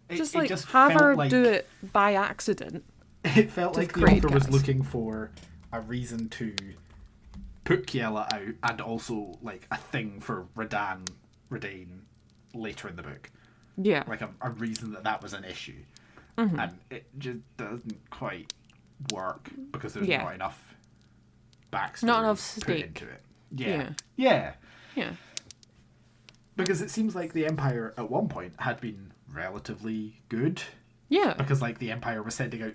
it like just have felt her like, do it by accident. It felt to like the create author was Kaz. looking for a reason to put Kiela out, and also like a thing for Radane later in the book. Yeah. Like a reason that was an issue. Mm-hmm. And it just doesn't quite work because there's Yeah. not enough backstory Not enough put stake. into it. Yeah. Yeah. Yeah. Because it seems like the Empire at one point had been relatively good. Yeah. Because like the Empire was sending out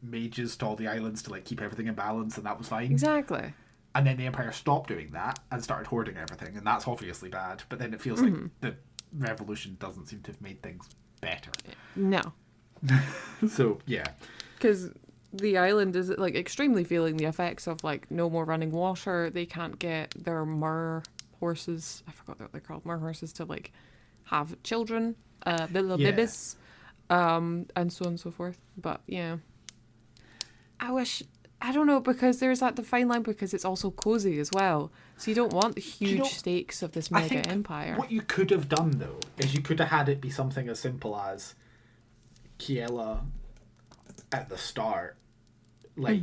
mages to all the islands to like keep everything in balance, and that was fine. Exactly. And then the Empire stopped doing that and started hoarding everything, and that's obviously bad. But then it feels like the Revolution doesn't seem to have made things better. No. So yeah. Because the island is like extremely feeling the effects of like no more running water. They can't get their mer horses. I forgot what they're called. Mer horses to like have children, little babies, and so on and so forth. But yeah, I don't know, because there's that fine line, because it's also cozy as well. So you don't want the huge stakes of this mega empire. What you could have done, though, is you could have had it be something as simple as Kiela at the start, like,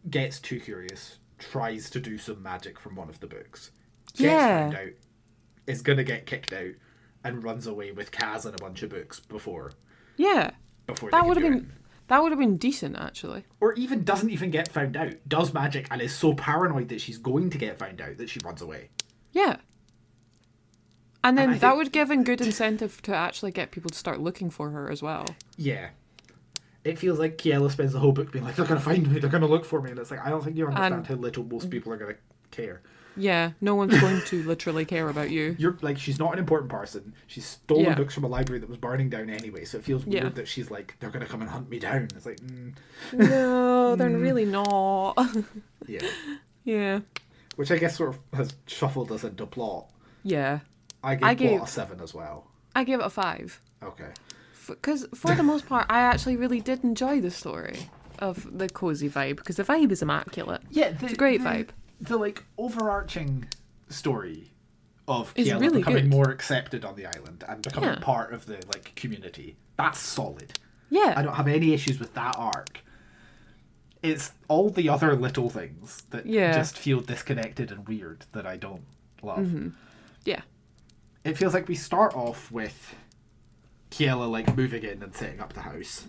gets too curious, tries to do some magic from one of the books, gets found out, is going to get kicked out, and runs away with Kaz and a bunch of books before. Yeah. Before that would have been... That would have been decent, actually. Or even doesn't even get found out, does magic, and is so paranoid that she's going to get found out that she runs away. Yeah. And then that would give a good incentive to actually get people to start looking for her as well. Yeah. It feels like Kiela spends the whole book being like, they're going to find me, they're going to look for me. And it's like, I don't think you understand how little most people are going to care. Yeah, no one's going to literally care about you. You're like, she's not an important person. She's stolen books from a library that was burning down anyway, so it feels weird that she's like, they're going to come and hunt me down. It's like, no, they're really not. Yeah. Yeah. Which I guess sort of has shuffled us into plot. Yeah. I gave plot a 7 as well. I gave it a 5. Okay. Because for the most part, I actually really did enjoy the story of the cozy vibe, because the vibe is immaculate. Yeah, it's a great vibe. The like overarching story of Is Kiela really becoming good. more accepted on the island and becoming part of the like community, that's solid. Yeah. I don't have any issues with that arc. It's all the other little things that just feel disconnected and weird that I don't love. Mm-hmm. Yeah. It feels like we start off with Kiela like moving in and setting up the house.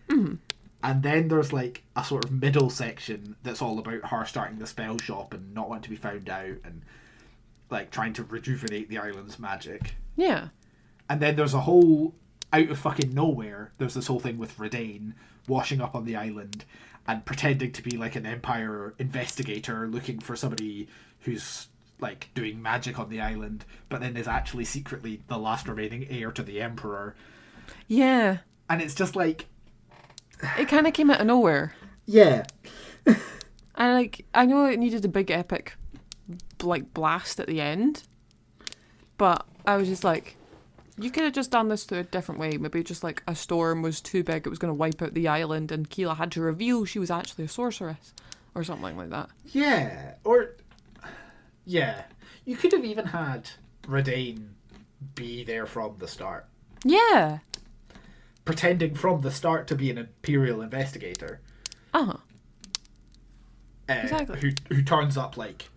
Mm-hmm. And then there's like a sort of middle section that's all about her starting the spell shop and not wanting to be found out and like trying to rejuvenate the island's magic. Yeah. And then there's a whole, out of fucking nowhere, there's this whole thing with Redane washing up on the island and pretending to be like an Empire investigator looking for somebody who's like doing magic on the island, but then is actually secretly the last remaining heir to the Emperor. Yeah. And it's just like... It kind of came out of nowhere. Yeah. And like, I know it needed a big epic like blast at the end, but I was just like, you could have just done this through a different way. Maybe just like a storm was too big, it was going to wipe out the island, and Kiela had to reveal she was actually a sorceress or something like that. Yeah. Or... Yeah. You could have even had Redane be there from the start. Yeah. Pretending from the start to be an Imperial investigator. Uh-huh. Exactly. Who turns up like...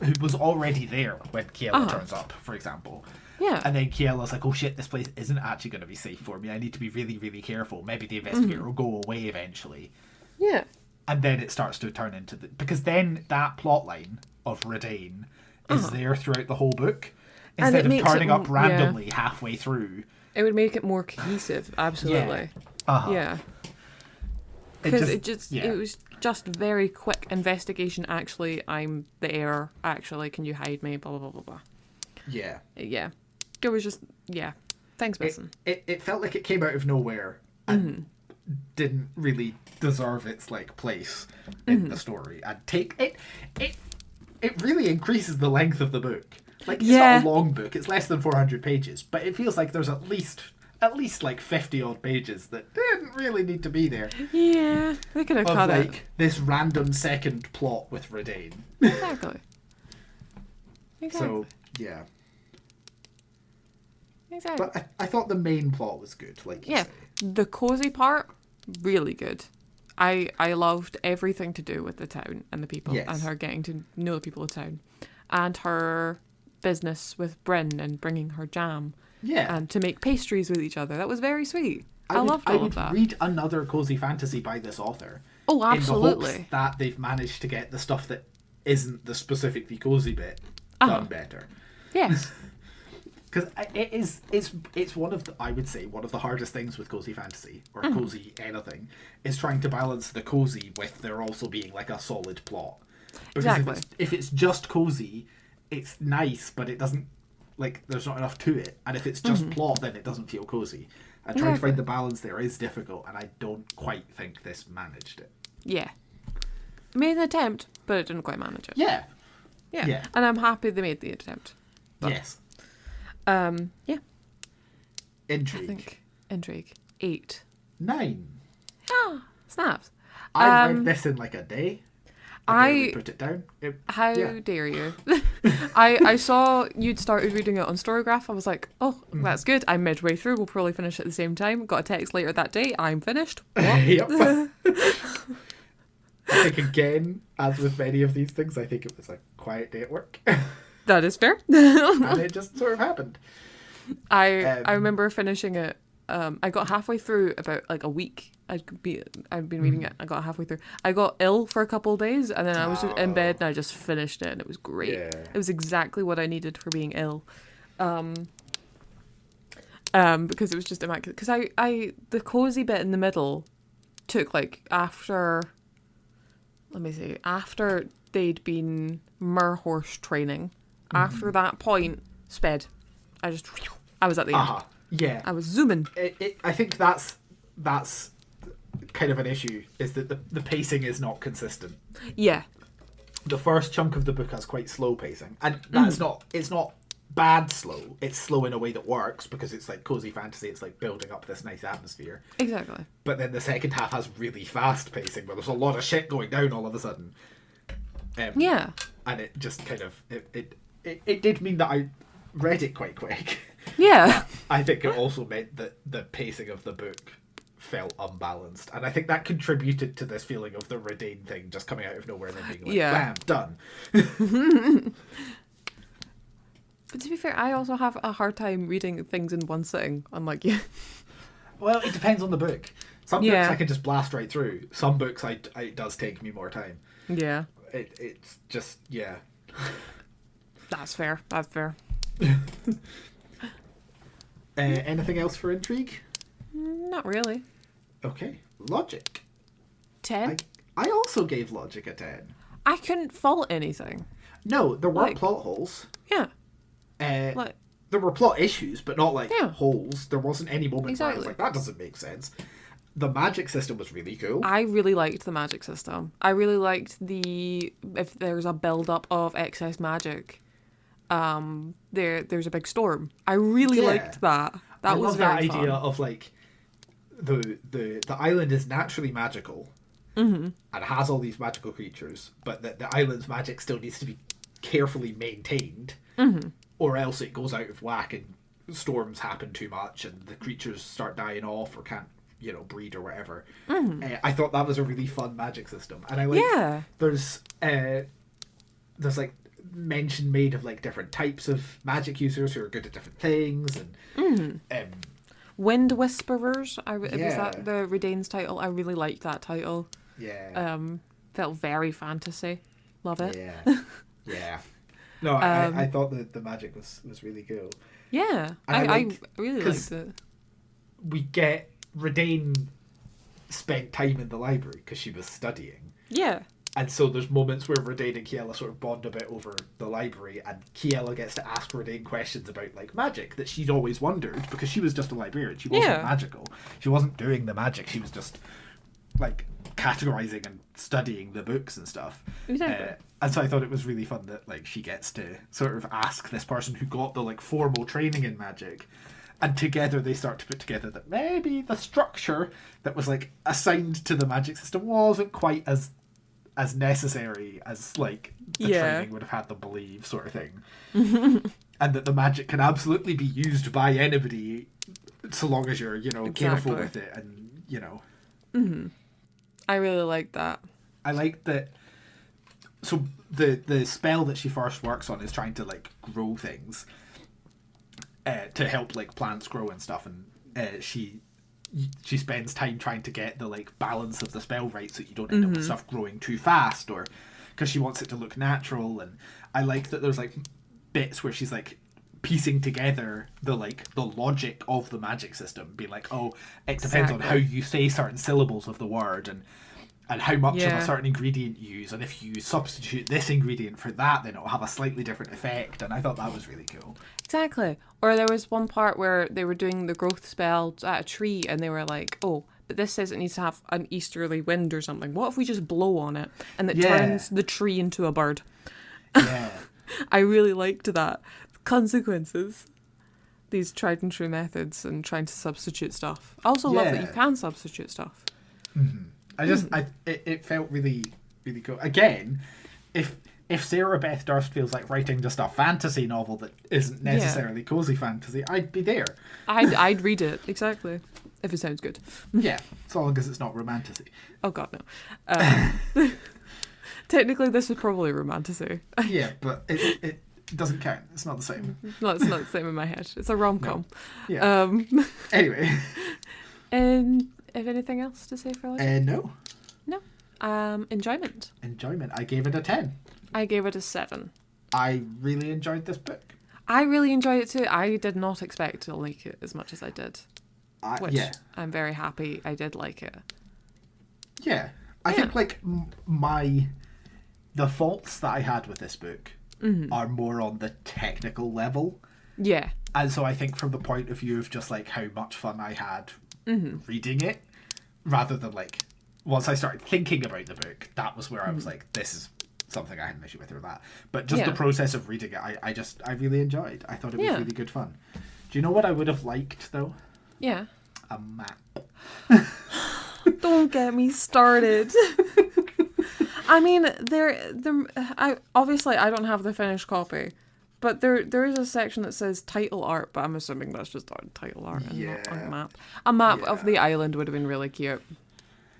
Who was already there when Kiela turns up, for example. Yeah. And then Kiela's like, oh shit, this place isn't actually going to be safe for me. I need to be really, really careful. Maybe the investigator will go away eventually. Yeah. And then it starts to turn into... Because then that plot line of Redane is there throughout the whole book. Instead of turning up randomly halfway through... It would make it more cohesive, absolutely. Yeah. Because it was just very quick investigation. Actually, I'm the heir. Actually, can you hide me? Blah, blah, blah, blah, blah. Yeah. Yeah. It was just, thanks, Mason. It felt like it came out of nowhere and didn't really deserve its like place in the story. And it really increases the length of the book. Like, it's not a long book. It's less than 400 pages. But it feels like there's at least like 50-odd pages that didn't really need to be there. Yeah, they could have cut it. Like, this random second plot with Redane. Exactly. So, yeah. Exactly. But I thought the main plot was good, like you say. The cozy part, really good. I loved everything to do with the town and the people and her getting to know the people of town. And her business with Bryn and bringing her jam. Yeah. And to make pastries with each other. That was very sweet. I loved all of that. I would read another cozy fantasy by this author. Oh, absolutely. In the hopes that they've managed to get the stuff that isn't the specifically cozy bit done better. Yes. Because it's one of the, I would say, one of the hardest things with cozy fantasy, or cozy anything, is trying to balance the cozy with there also being like a solid plot. Because if it's just cozy, it's nice, but it doesn't, like, there's not enough to it. And if it's just plot, then it doesn't feel cozy. And trying to Exactly. find the balance there is difficult, and I don't quite think this managed it. Yeah. Made an attempt, but it didn't quite manage it. Yeah. Yeah. Yeah. And I'm happy they made the attempt. But, Yes. Yeah. Intrigue. I think intrigue. 8. 9. Ah, snaps. I read this in like a day. I barely put it down. How dare you? I saw you'd started reading it on Storygraph. I was like, oh, that's good. I'm midway through. We'll probably finish at the same time. Got a text later that day. I'm finished. What? Yep. I think again, as with many of these things, I think it was a quiet day at work. That is fair. And it just sort of happened. I remember finishing it. I got halfway through about like a week. I'd been reading it. I got halfway through. I got ill for a couple of days, and then I was just in bed, and I just finished it, and it was great. Yeah. It was exactly what I needed for being ill. Because it was just immaculate. Because I the cozy bit in the middle took like after they'd been Merhorse training. After that point, sped. I was at the end. Yeah. I was zooming. I think that's kind of an issue, is that the pacing is not consistent. Yeah. The first chunk of the book has quite slow pacing, and it's not bad slow. It's slow in a way that works because it's like cozy fantasy. It's like building up this nice atmosphere. Exactly. But then the second half has really fast pacing where there's a lot of shit going down all of a sudden. Yeah. And it just kind of it did mean that I read it quite quick. Yeah. I think it also meant that the pacing of the book felt unbalanced, and I think that contributed to this feeling of the Redain thing just coming out of nowhere and then being like, bam, done. But to be fair, I also have a hard time reading things in one sitting, unlike you. Well, it depends on the book. Some books Yeah. I can just blast right through. Some books it does take me more time. Yeah. It's just, yeah. That's fair. That's fair. Anything else for intrigue? Not really. Okay. Logic. 10? I also gave Logic a 10. I couldn't fault anything. No, there were Like- plot holes. Yeah. There were plot issues, but not like Yeah. holes. There wasn't any moment where I was Exactly. like, that doesn't make sense. The magic system was really cool. I really liked the magic system. I really liked if there's a build-up of excess magic, there's a big storm. I really Yeah. liked that. That I was love that very idea fun. of like the island is naturally magical and has all these magical creatures, but that the island's magic still needs to be carefully maintained, or else it goes out of whack and storms happen too much and the creatures start dying off or can't, breed or whatever. I thought that was a really fun magic system, and I like. Yeah. There's like mention made of like different types of magic users who are good at different things, and Wind Whisperers. Was Yeah. that the Redain's title? I really liked that title. yeah. Felt very fantasy. Love it. Yeah, yeah. No, I thought that the magic was really cool. Yeah. And I really 'cause liked it. We get Redain spent time in the library because she was studying, Yeah. and so there's moments where Redain and Kiela sort of bond a bit over the library, and Kiela gets to ask Redain questions about like magic that she'd always wondered because she was just a librarian. She wasn't Yeah. magical. She wasn't doing the magic. She was just like categorizing and studying the books and stuff. Exactly. And so I thought it was really fun that like she gets to sort of ask this person who got the like formal training in magic, and together they start to put together that maybe the structure that was like assigned to the magic system wasn't quite as necessary as like the Yeah. training would have had them believe, sort of thing. And that the magic can absolutely be used by anybody so long as you're, careful Exactly. with it, and I really liked that. I like that. So the spell that she first works on is trying to like grow things to help like plants grow and stuff, and she spends time trying to get the like balance of the spell right so you don't end up with stuff growing too fast, or because she wants it to look natural. And I like that there's like bits where she's like piecing together the logic of the magic system, being like, oh, it depends on how Exactly. you say certain syllables of the word, and and how much of Yeah. a certain ingredient you use, and if you substitute this ingredient for that, then it'll have a slightly different effect. And I thought that was really cool. Exactly. Or there was one part where they were doing the growth spell at a tree and they were like, oh, but this says it needs to have an easterly wind or something. What if we just blow on it and it turns the tree into a bird? Yeah. I really liked that. Consequences. These tried and true methods and trying to substitute stuff. I also love that you can substitute stuff. It felt really, really cool. Again, if Sarah Beth Durst feels like writing just a fantasy novel that isn't necessarily cozy fantasy, I'd be there. I'd read it, exactly. If it sounds good. Yeah, so long as it's not romantasy. Oh god, no. Technically this is probably romantasy. Yeah, but it doesn't count. It's not the same. No, it's not the same in my head. It's a rom-com. No. Yeah. Anyway. And have anything else to say for No. No. Enjoyment. Enjoyment. I gave it a 10. I gave it a 7. I really enjoyed this book. I really enjoyed it too. I did not expect to like it as much as I did. Which I'm very happy I did like it. Yeah. I think like the faults that I had with this book are more on the technical level. Yeah. And so I think from the point of view of just like how much fun I had reading it, rather than like once I started thinking about the book, that was where I was like, this is something I had an issue with or that. But just the process of reading it, I really enjoyed. I thought it was really good fun. Do you know what I would have liked though? Yeah. A map. Don't get me started. I mean, obviously I don't have the finished copy, but there is a section that says title art, but I'm assuming that's just title art and not a map. A map of the island would have been really cute.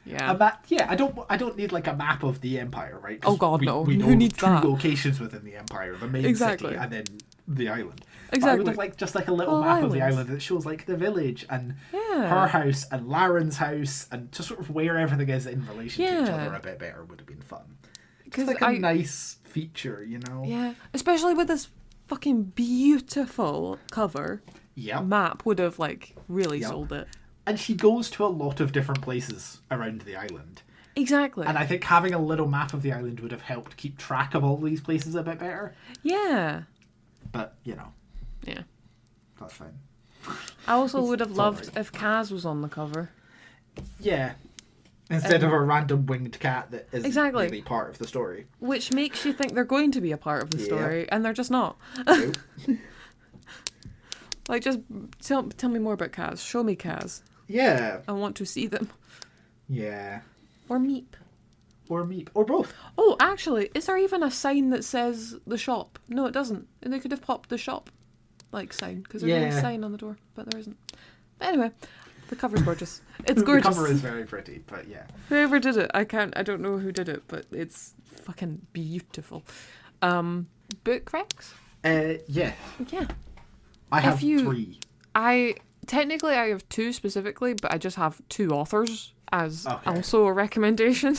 Yeah. A map. Yeah, I don't need like a map of the Empire, right? Oh god, no. We know Who needs two that? locations within the Empire, the main city and then the island. But I would have liked just like a little map of the island that shows like the village and her house and Laren's house and just sort of where everything is in relation to each other a bit better would have been fun. It's like a nice feature, you know? Yeah, especially with this fucking beautiful cover. Yeah. Map would have like really sold it. And she goes to a lot of different places around the island. Exactly. And I think having a little map of the island would have helped keep track of all these places a bit better. Yeah. But, you know. Yeah. That's fine. I also would have loved if Kaz was on the cover. Yeah. Instead of a random winged cat that isn't really part of the story. Which makes you think they're going to be a part of the story, and they're just not. Nope. Like, just tell me more about Kaz. Show me Kaz. Yeah. I want to see them. Yeah. Or Meep. Or Meep. Or both. Oh, actually, is there even a sign that says the shop? No, it doesn't. And they could have popped the shop, like, sign. Because there's a sign on the door, but there isn't. But anyway, the cover's gorgeous. It's gorgeous. The cover is very pretty, but yeah. Whoever did it, I don't know who did it, but it's fucking beautiful. Book recs? Yeah. Yeah. I have 3. Technically I have 2 specifically, but I just have 2 authors as also a recommendation.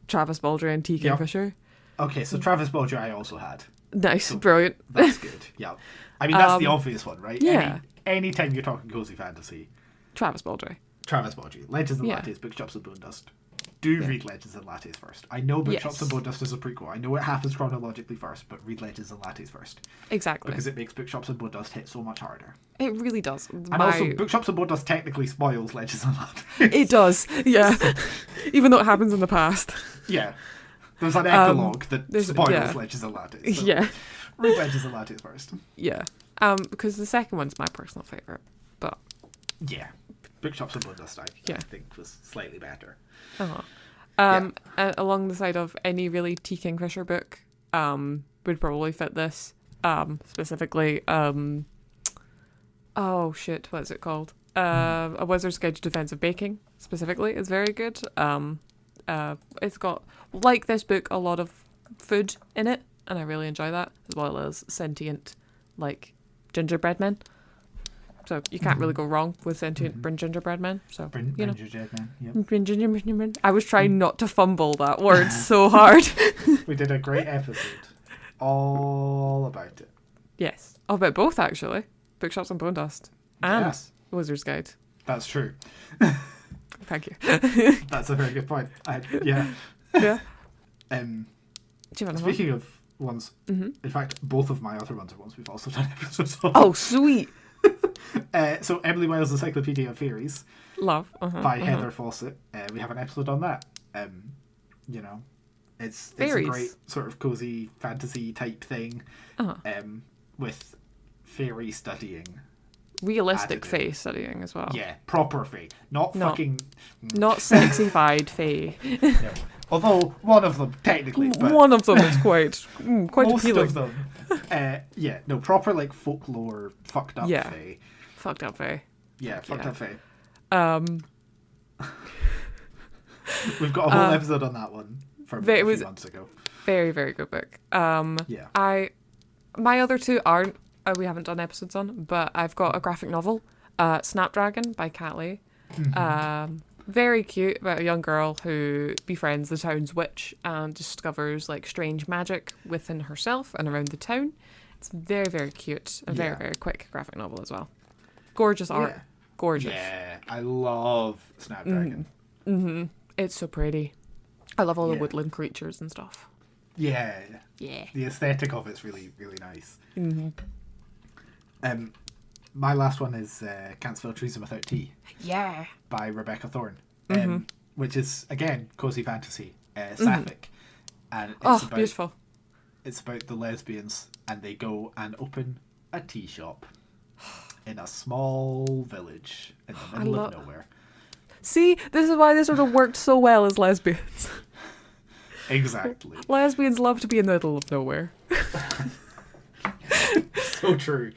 Travis Baldry and T. Kingfisher. Okay, so Travis Baldry I also had. Nice, so brilliant. That's good. Yeah. I mean, that's the obvious one, right? Yeah. Anytime you're talking cozy fantasy. Travis Baldry. Legends and Lattes, Bookshops and Bone Dust. Read Legends and Lattes first. I know Bookshops and Bone Dust is a prequel. I know it happens chronologically first, but read Legends and Lattes first. Exactly. Because it makes Bookshops and Bone Dust hit so much harder. It really does. And also, Bookshops and Bone Dust technically spoils Legends and Lattes. It does, yeah. Even though it happens in the past. Yeah. There's an epilogue that spoils Legends and Lattes. So read Legends and Lattes first. Yeah. Because the second one's my personal favourite. But yeah. Bookshops and Bone Dust I think was slightly better. Along the side of any really T. Kingfisher book would probably fit this. Specifically, what's it called? A Wizard's Guide to Defensive Baking, specifically, is very good. It's got, like this book, a lot of food in it, and I really enjoy that, as well as sentient, like, gingerbread men. So you can't really go wrong with sentient gingerbread men. So gingerbread men. Yep. I was trying not to fumble that word so hard. We did a great episode all about it. Yes, about both actually. Bookshops and Bone Dust and Wizard's Guide. That's true. Thank you. That's a very good point. Yeah. Yeah. Do you want speaking of ones, in fact, both of my other ones are ones we've also done episodes of. Oh, sweet. So Emily Wilde's Encyclopedia of Fairies Love. by Heather Fawcett. We have an episode on that. It's a great sort of cozy fantasy type thing with fairy studying. Realistic fae studying as well. Yeah, proper fae. Not fucking... Not sexified fae. No. Although one of them, technically. But one of them is quite most appealing. of them. Proper like folklore fucked up fae. Fucked up fae. Yeah, fucked up fae. We've got a whole episode on that one from a few months ago. Very, very good book. My other two aren't, we haven't done episodes on, but I've got a graphic novel, Snapdragon by Kat Leigh. Very cute, about a young girl who befriends the town's witch and discovers like strange magic within herself and around the town. It's very, very cute and very, very quick graphic novel as well. Gorgeous art. Gorgeous. Yeah, I love Snapdragon. It's so pretty. I love all the woodland creatures and stuff. Yeah. The aesthetic of it's really, really nice. My last one is Can't Spell Treason Without Tea. Yeah. By Rebecca Thorne. Which is, again, cozy fantasy. Sapphic. And it's beautiful. It's about the lesbians, and they go and open a tea shop in a small village in the middle of nowhere. See, this is why this sort of worked so well as lesbians. Exactly. Lesbians love to be in the middle of nowhere. So true.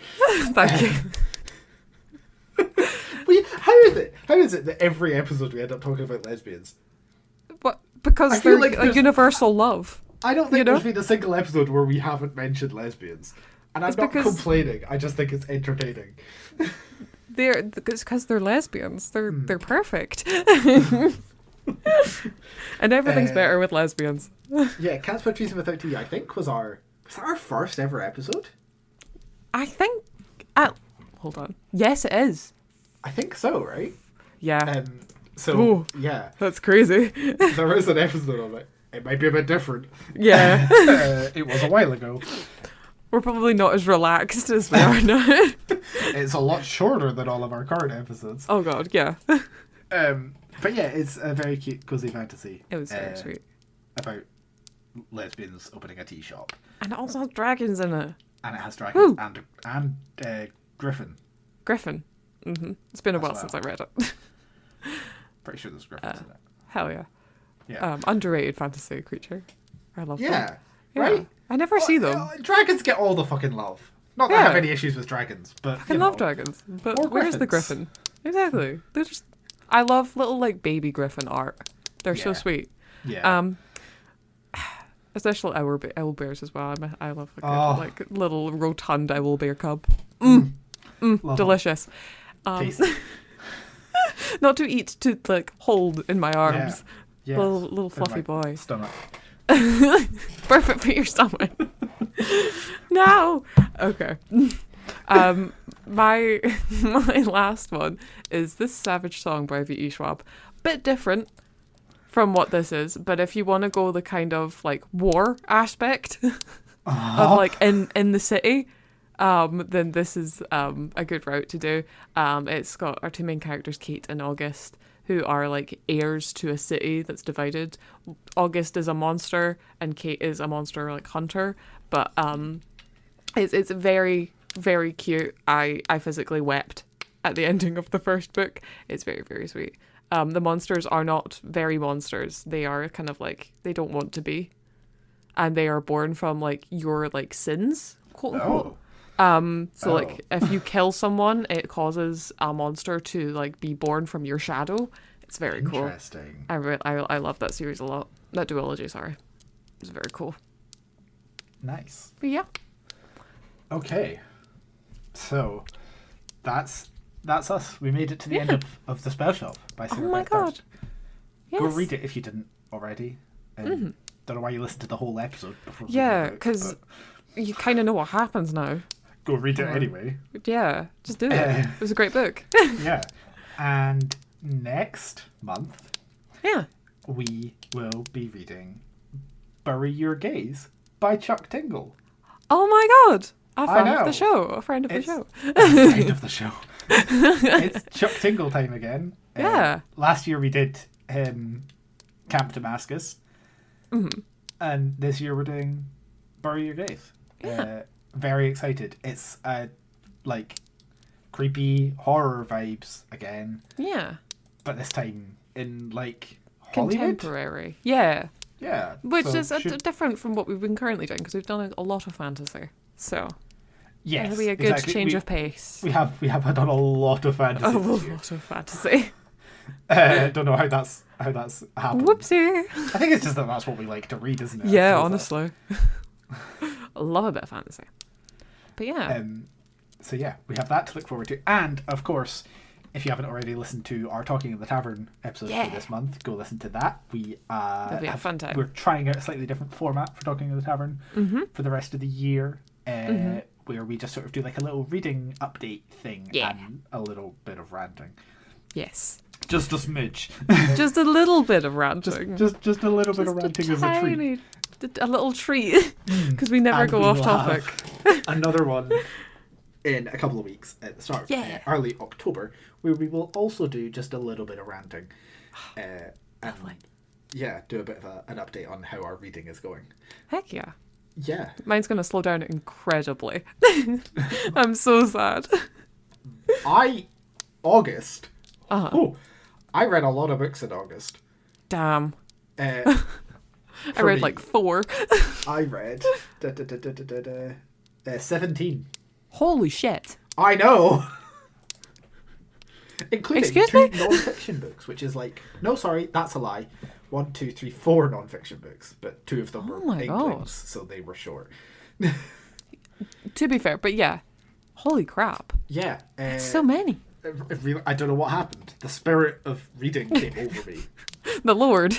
Thank you. How is it that every episode we end up talking about lesbians? What? Because they're like a universal love. I don't think there's been a single episode where we haven't mentioned lesbians. And I'm not complaining. I just think it's entertaining. It's because they're lesbians. They're perfect. And everything's better with lesbians. Yeah, Can't Spell Treason Without Tea, I think, was our first ever episode? I think... hold on. Yes, it is. I think so, right? Yeah. Yeah. That's crazy. There is an episode of it. It might be a bit different. Yeah. It was a while ago. We're probably not as relaxed as we are now. It's a lot shorter than all of our current episodes. Oh god, yeah. But yeah, it's a very cute, cozy fantasy. It was very sweet. About lesbians opening a tea shop. And it also has dragons in it. And it has dragons and griffin. Griffin. It's been a while since I read it. Pretty sure there's griffins in it. Hell yeah. Yeah. Underrated fantasy creature. I love them. Yeah. Right? I never see them. Dragons get all the fucking love. Not that I have any issues with dragons, but I love dragons. But where's the griffin? Exactly. They're just... I love little like baby griffin art. They're so sweet. Yeah. Especially owl bears as well. I love a good, like little rotund owl bear cub. Delicious. Tasty. Not to eat, to like hold in my arms. Yeah. Little fluffy boy. Stomach. Perfect for your stomach. No. Okay. My last one is This Savage Song by V.E. Schwab. Bit different from what this is, but if you want to go the kind of like war aspect of like in the city, then this is a good route to do. It's got our two main characters, Kate and August, who are like heirs to a city that's divided. August is a monster and Kate is a monster like hunter, but it's very, very cute. I physically wept at the ending of the first book. It's very, very sweet. The monsters are not very monsters. They are kind of like, they don't want to be. And they are born from like your like sins, quote unquote. Like if you kill someone, it causes a monster to like be born from your shadow. It's very cool. Interesting. I love that series a lot. That duology, sorry. It's very cool. Nice. But yeah. Okay. So that's us. We made it to the end of The Spell Shop by Sarah. Oh my god. Yes. Go read it if you didn't already. Don't know why you listened to the whole episode before. Yeah, because you kind of know what happens now. Go read it anyway. Yeah, just do it. It was a great book. Yeah. And next month, Yeah. we will be reading Bury Your Gaze by Chuck Tingle. Oh my god! A friend of the show. A friend of the show. A friend of the show. It's Chuck Tingle time again. Yeah. Last year we did Camp Damascus. Mm-hmm. And this year we're doing Bury Your Gaze. Yeah. Very excited. It's like creepy horror vibes again. Yeah. But this time in like Hollywood. Contemporary. Yeah. Yeah. Which so is different from what we've been currently doing, because we've done a lot of fantasy. So yes, it'll be a good change of pace. We have done a lot of fantasy. A lot of fantasy. Don't know how that's happened. Whoopsie. I think it's just that's what we like to read, isn't it? Yeah, honestly. I love a bit of fantasy. But yeah. So yeah, we have that to look forward to. And of course, if you haven't already listened to our Talking in the Tavern episode for this month, go listen to that. That'll be a fun time. We're trying out a slightly different format for Talking in the Tavern for the rest of the year, where we just sort of do like a little reading update thing and a little bit of ranting. Yes. Just a smidge. Just a little bit of ranting. Just a little bit of ranting as a treat. A little treat. Because we never go off topic. Another one in a couple of weeks at the start of early October, where we will also do just a little bit of ranting. Lovely. Yeah, do a bit of an update on how our reading is going. Heck yeah. Yeah. Mine's going to slow down incredibly. I'm so sad. August. Uh-huh. Oh, I read a lot of books in August. Damn. I read like 4. I read 17. Holy shit. I know. Including Excuse 2 me? non-fiction books, which is like, no, sorry, that's a lie. 1, 2, 3, 4 non-fiction books, but 2 of them were Inklings, so they were short. To be fair, but yeah. Holy crap. Yeah. That's so many. I don't know what happened. The spirit of reading came over me. The Lord.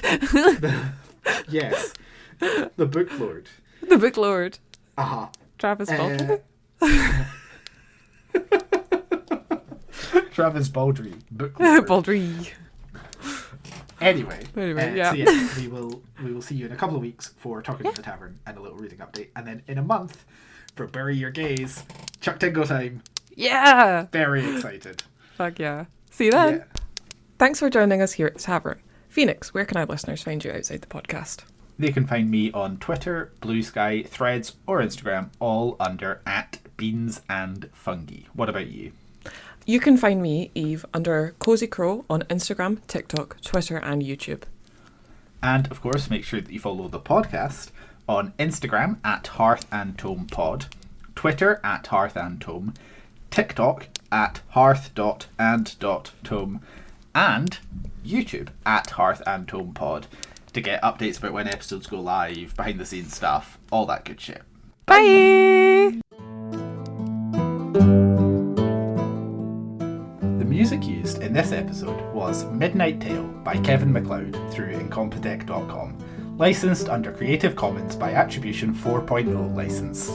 Yes. The Book Lord. The Book Lord. Uh-huh. Travis Baldry. Travis Baldry. Book Lord. Baldry. Anyway, yeah. So yeah, we will see you in a couple of weeks for Talking to the Tavern and a little reading update, and then in a month for Bury Your Gaze, Chuck Tingle time. Yeah. Very excited. Fuck yeah. See you then. Yeah. Thanks for joining us here at the Tavern. Phoenix, where can our listeners find you outside the podcast? They can find me on Twitter, Blue Sky, Threads, or Instagram, all under @beansandfungi. What about you? You can find me, Eve, under Cozy Crow on Instagram, TikTok, Twitter, and YouTube. And of course, make sure that you follow the podcast on Instagram @Hearth and Tome Pod, Twitter @Hearth and Tome, TikTok @Hearth.and.Tome, and YouTube @Hearth and Tome Pod to get updates about when episodes go live, behind the scenes stuff, all that good shit. Bye! The music used in this episode was Midnight Tale by Kevin MacLeod through Incompetech.com, licensed under Creative Commons by Attribution 4.0 license.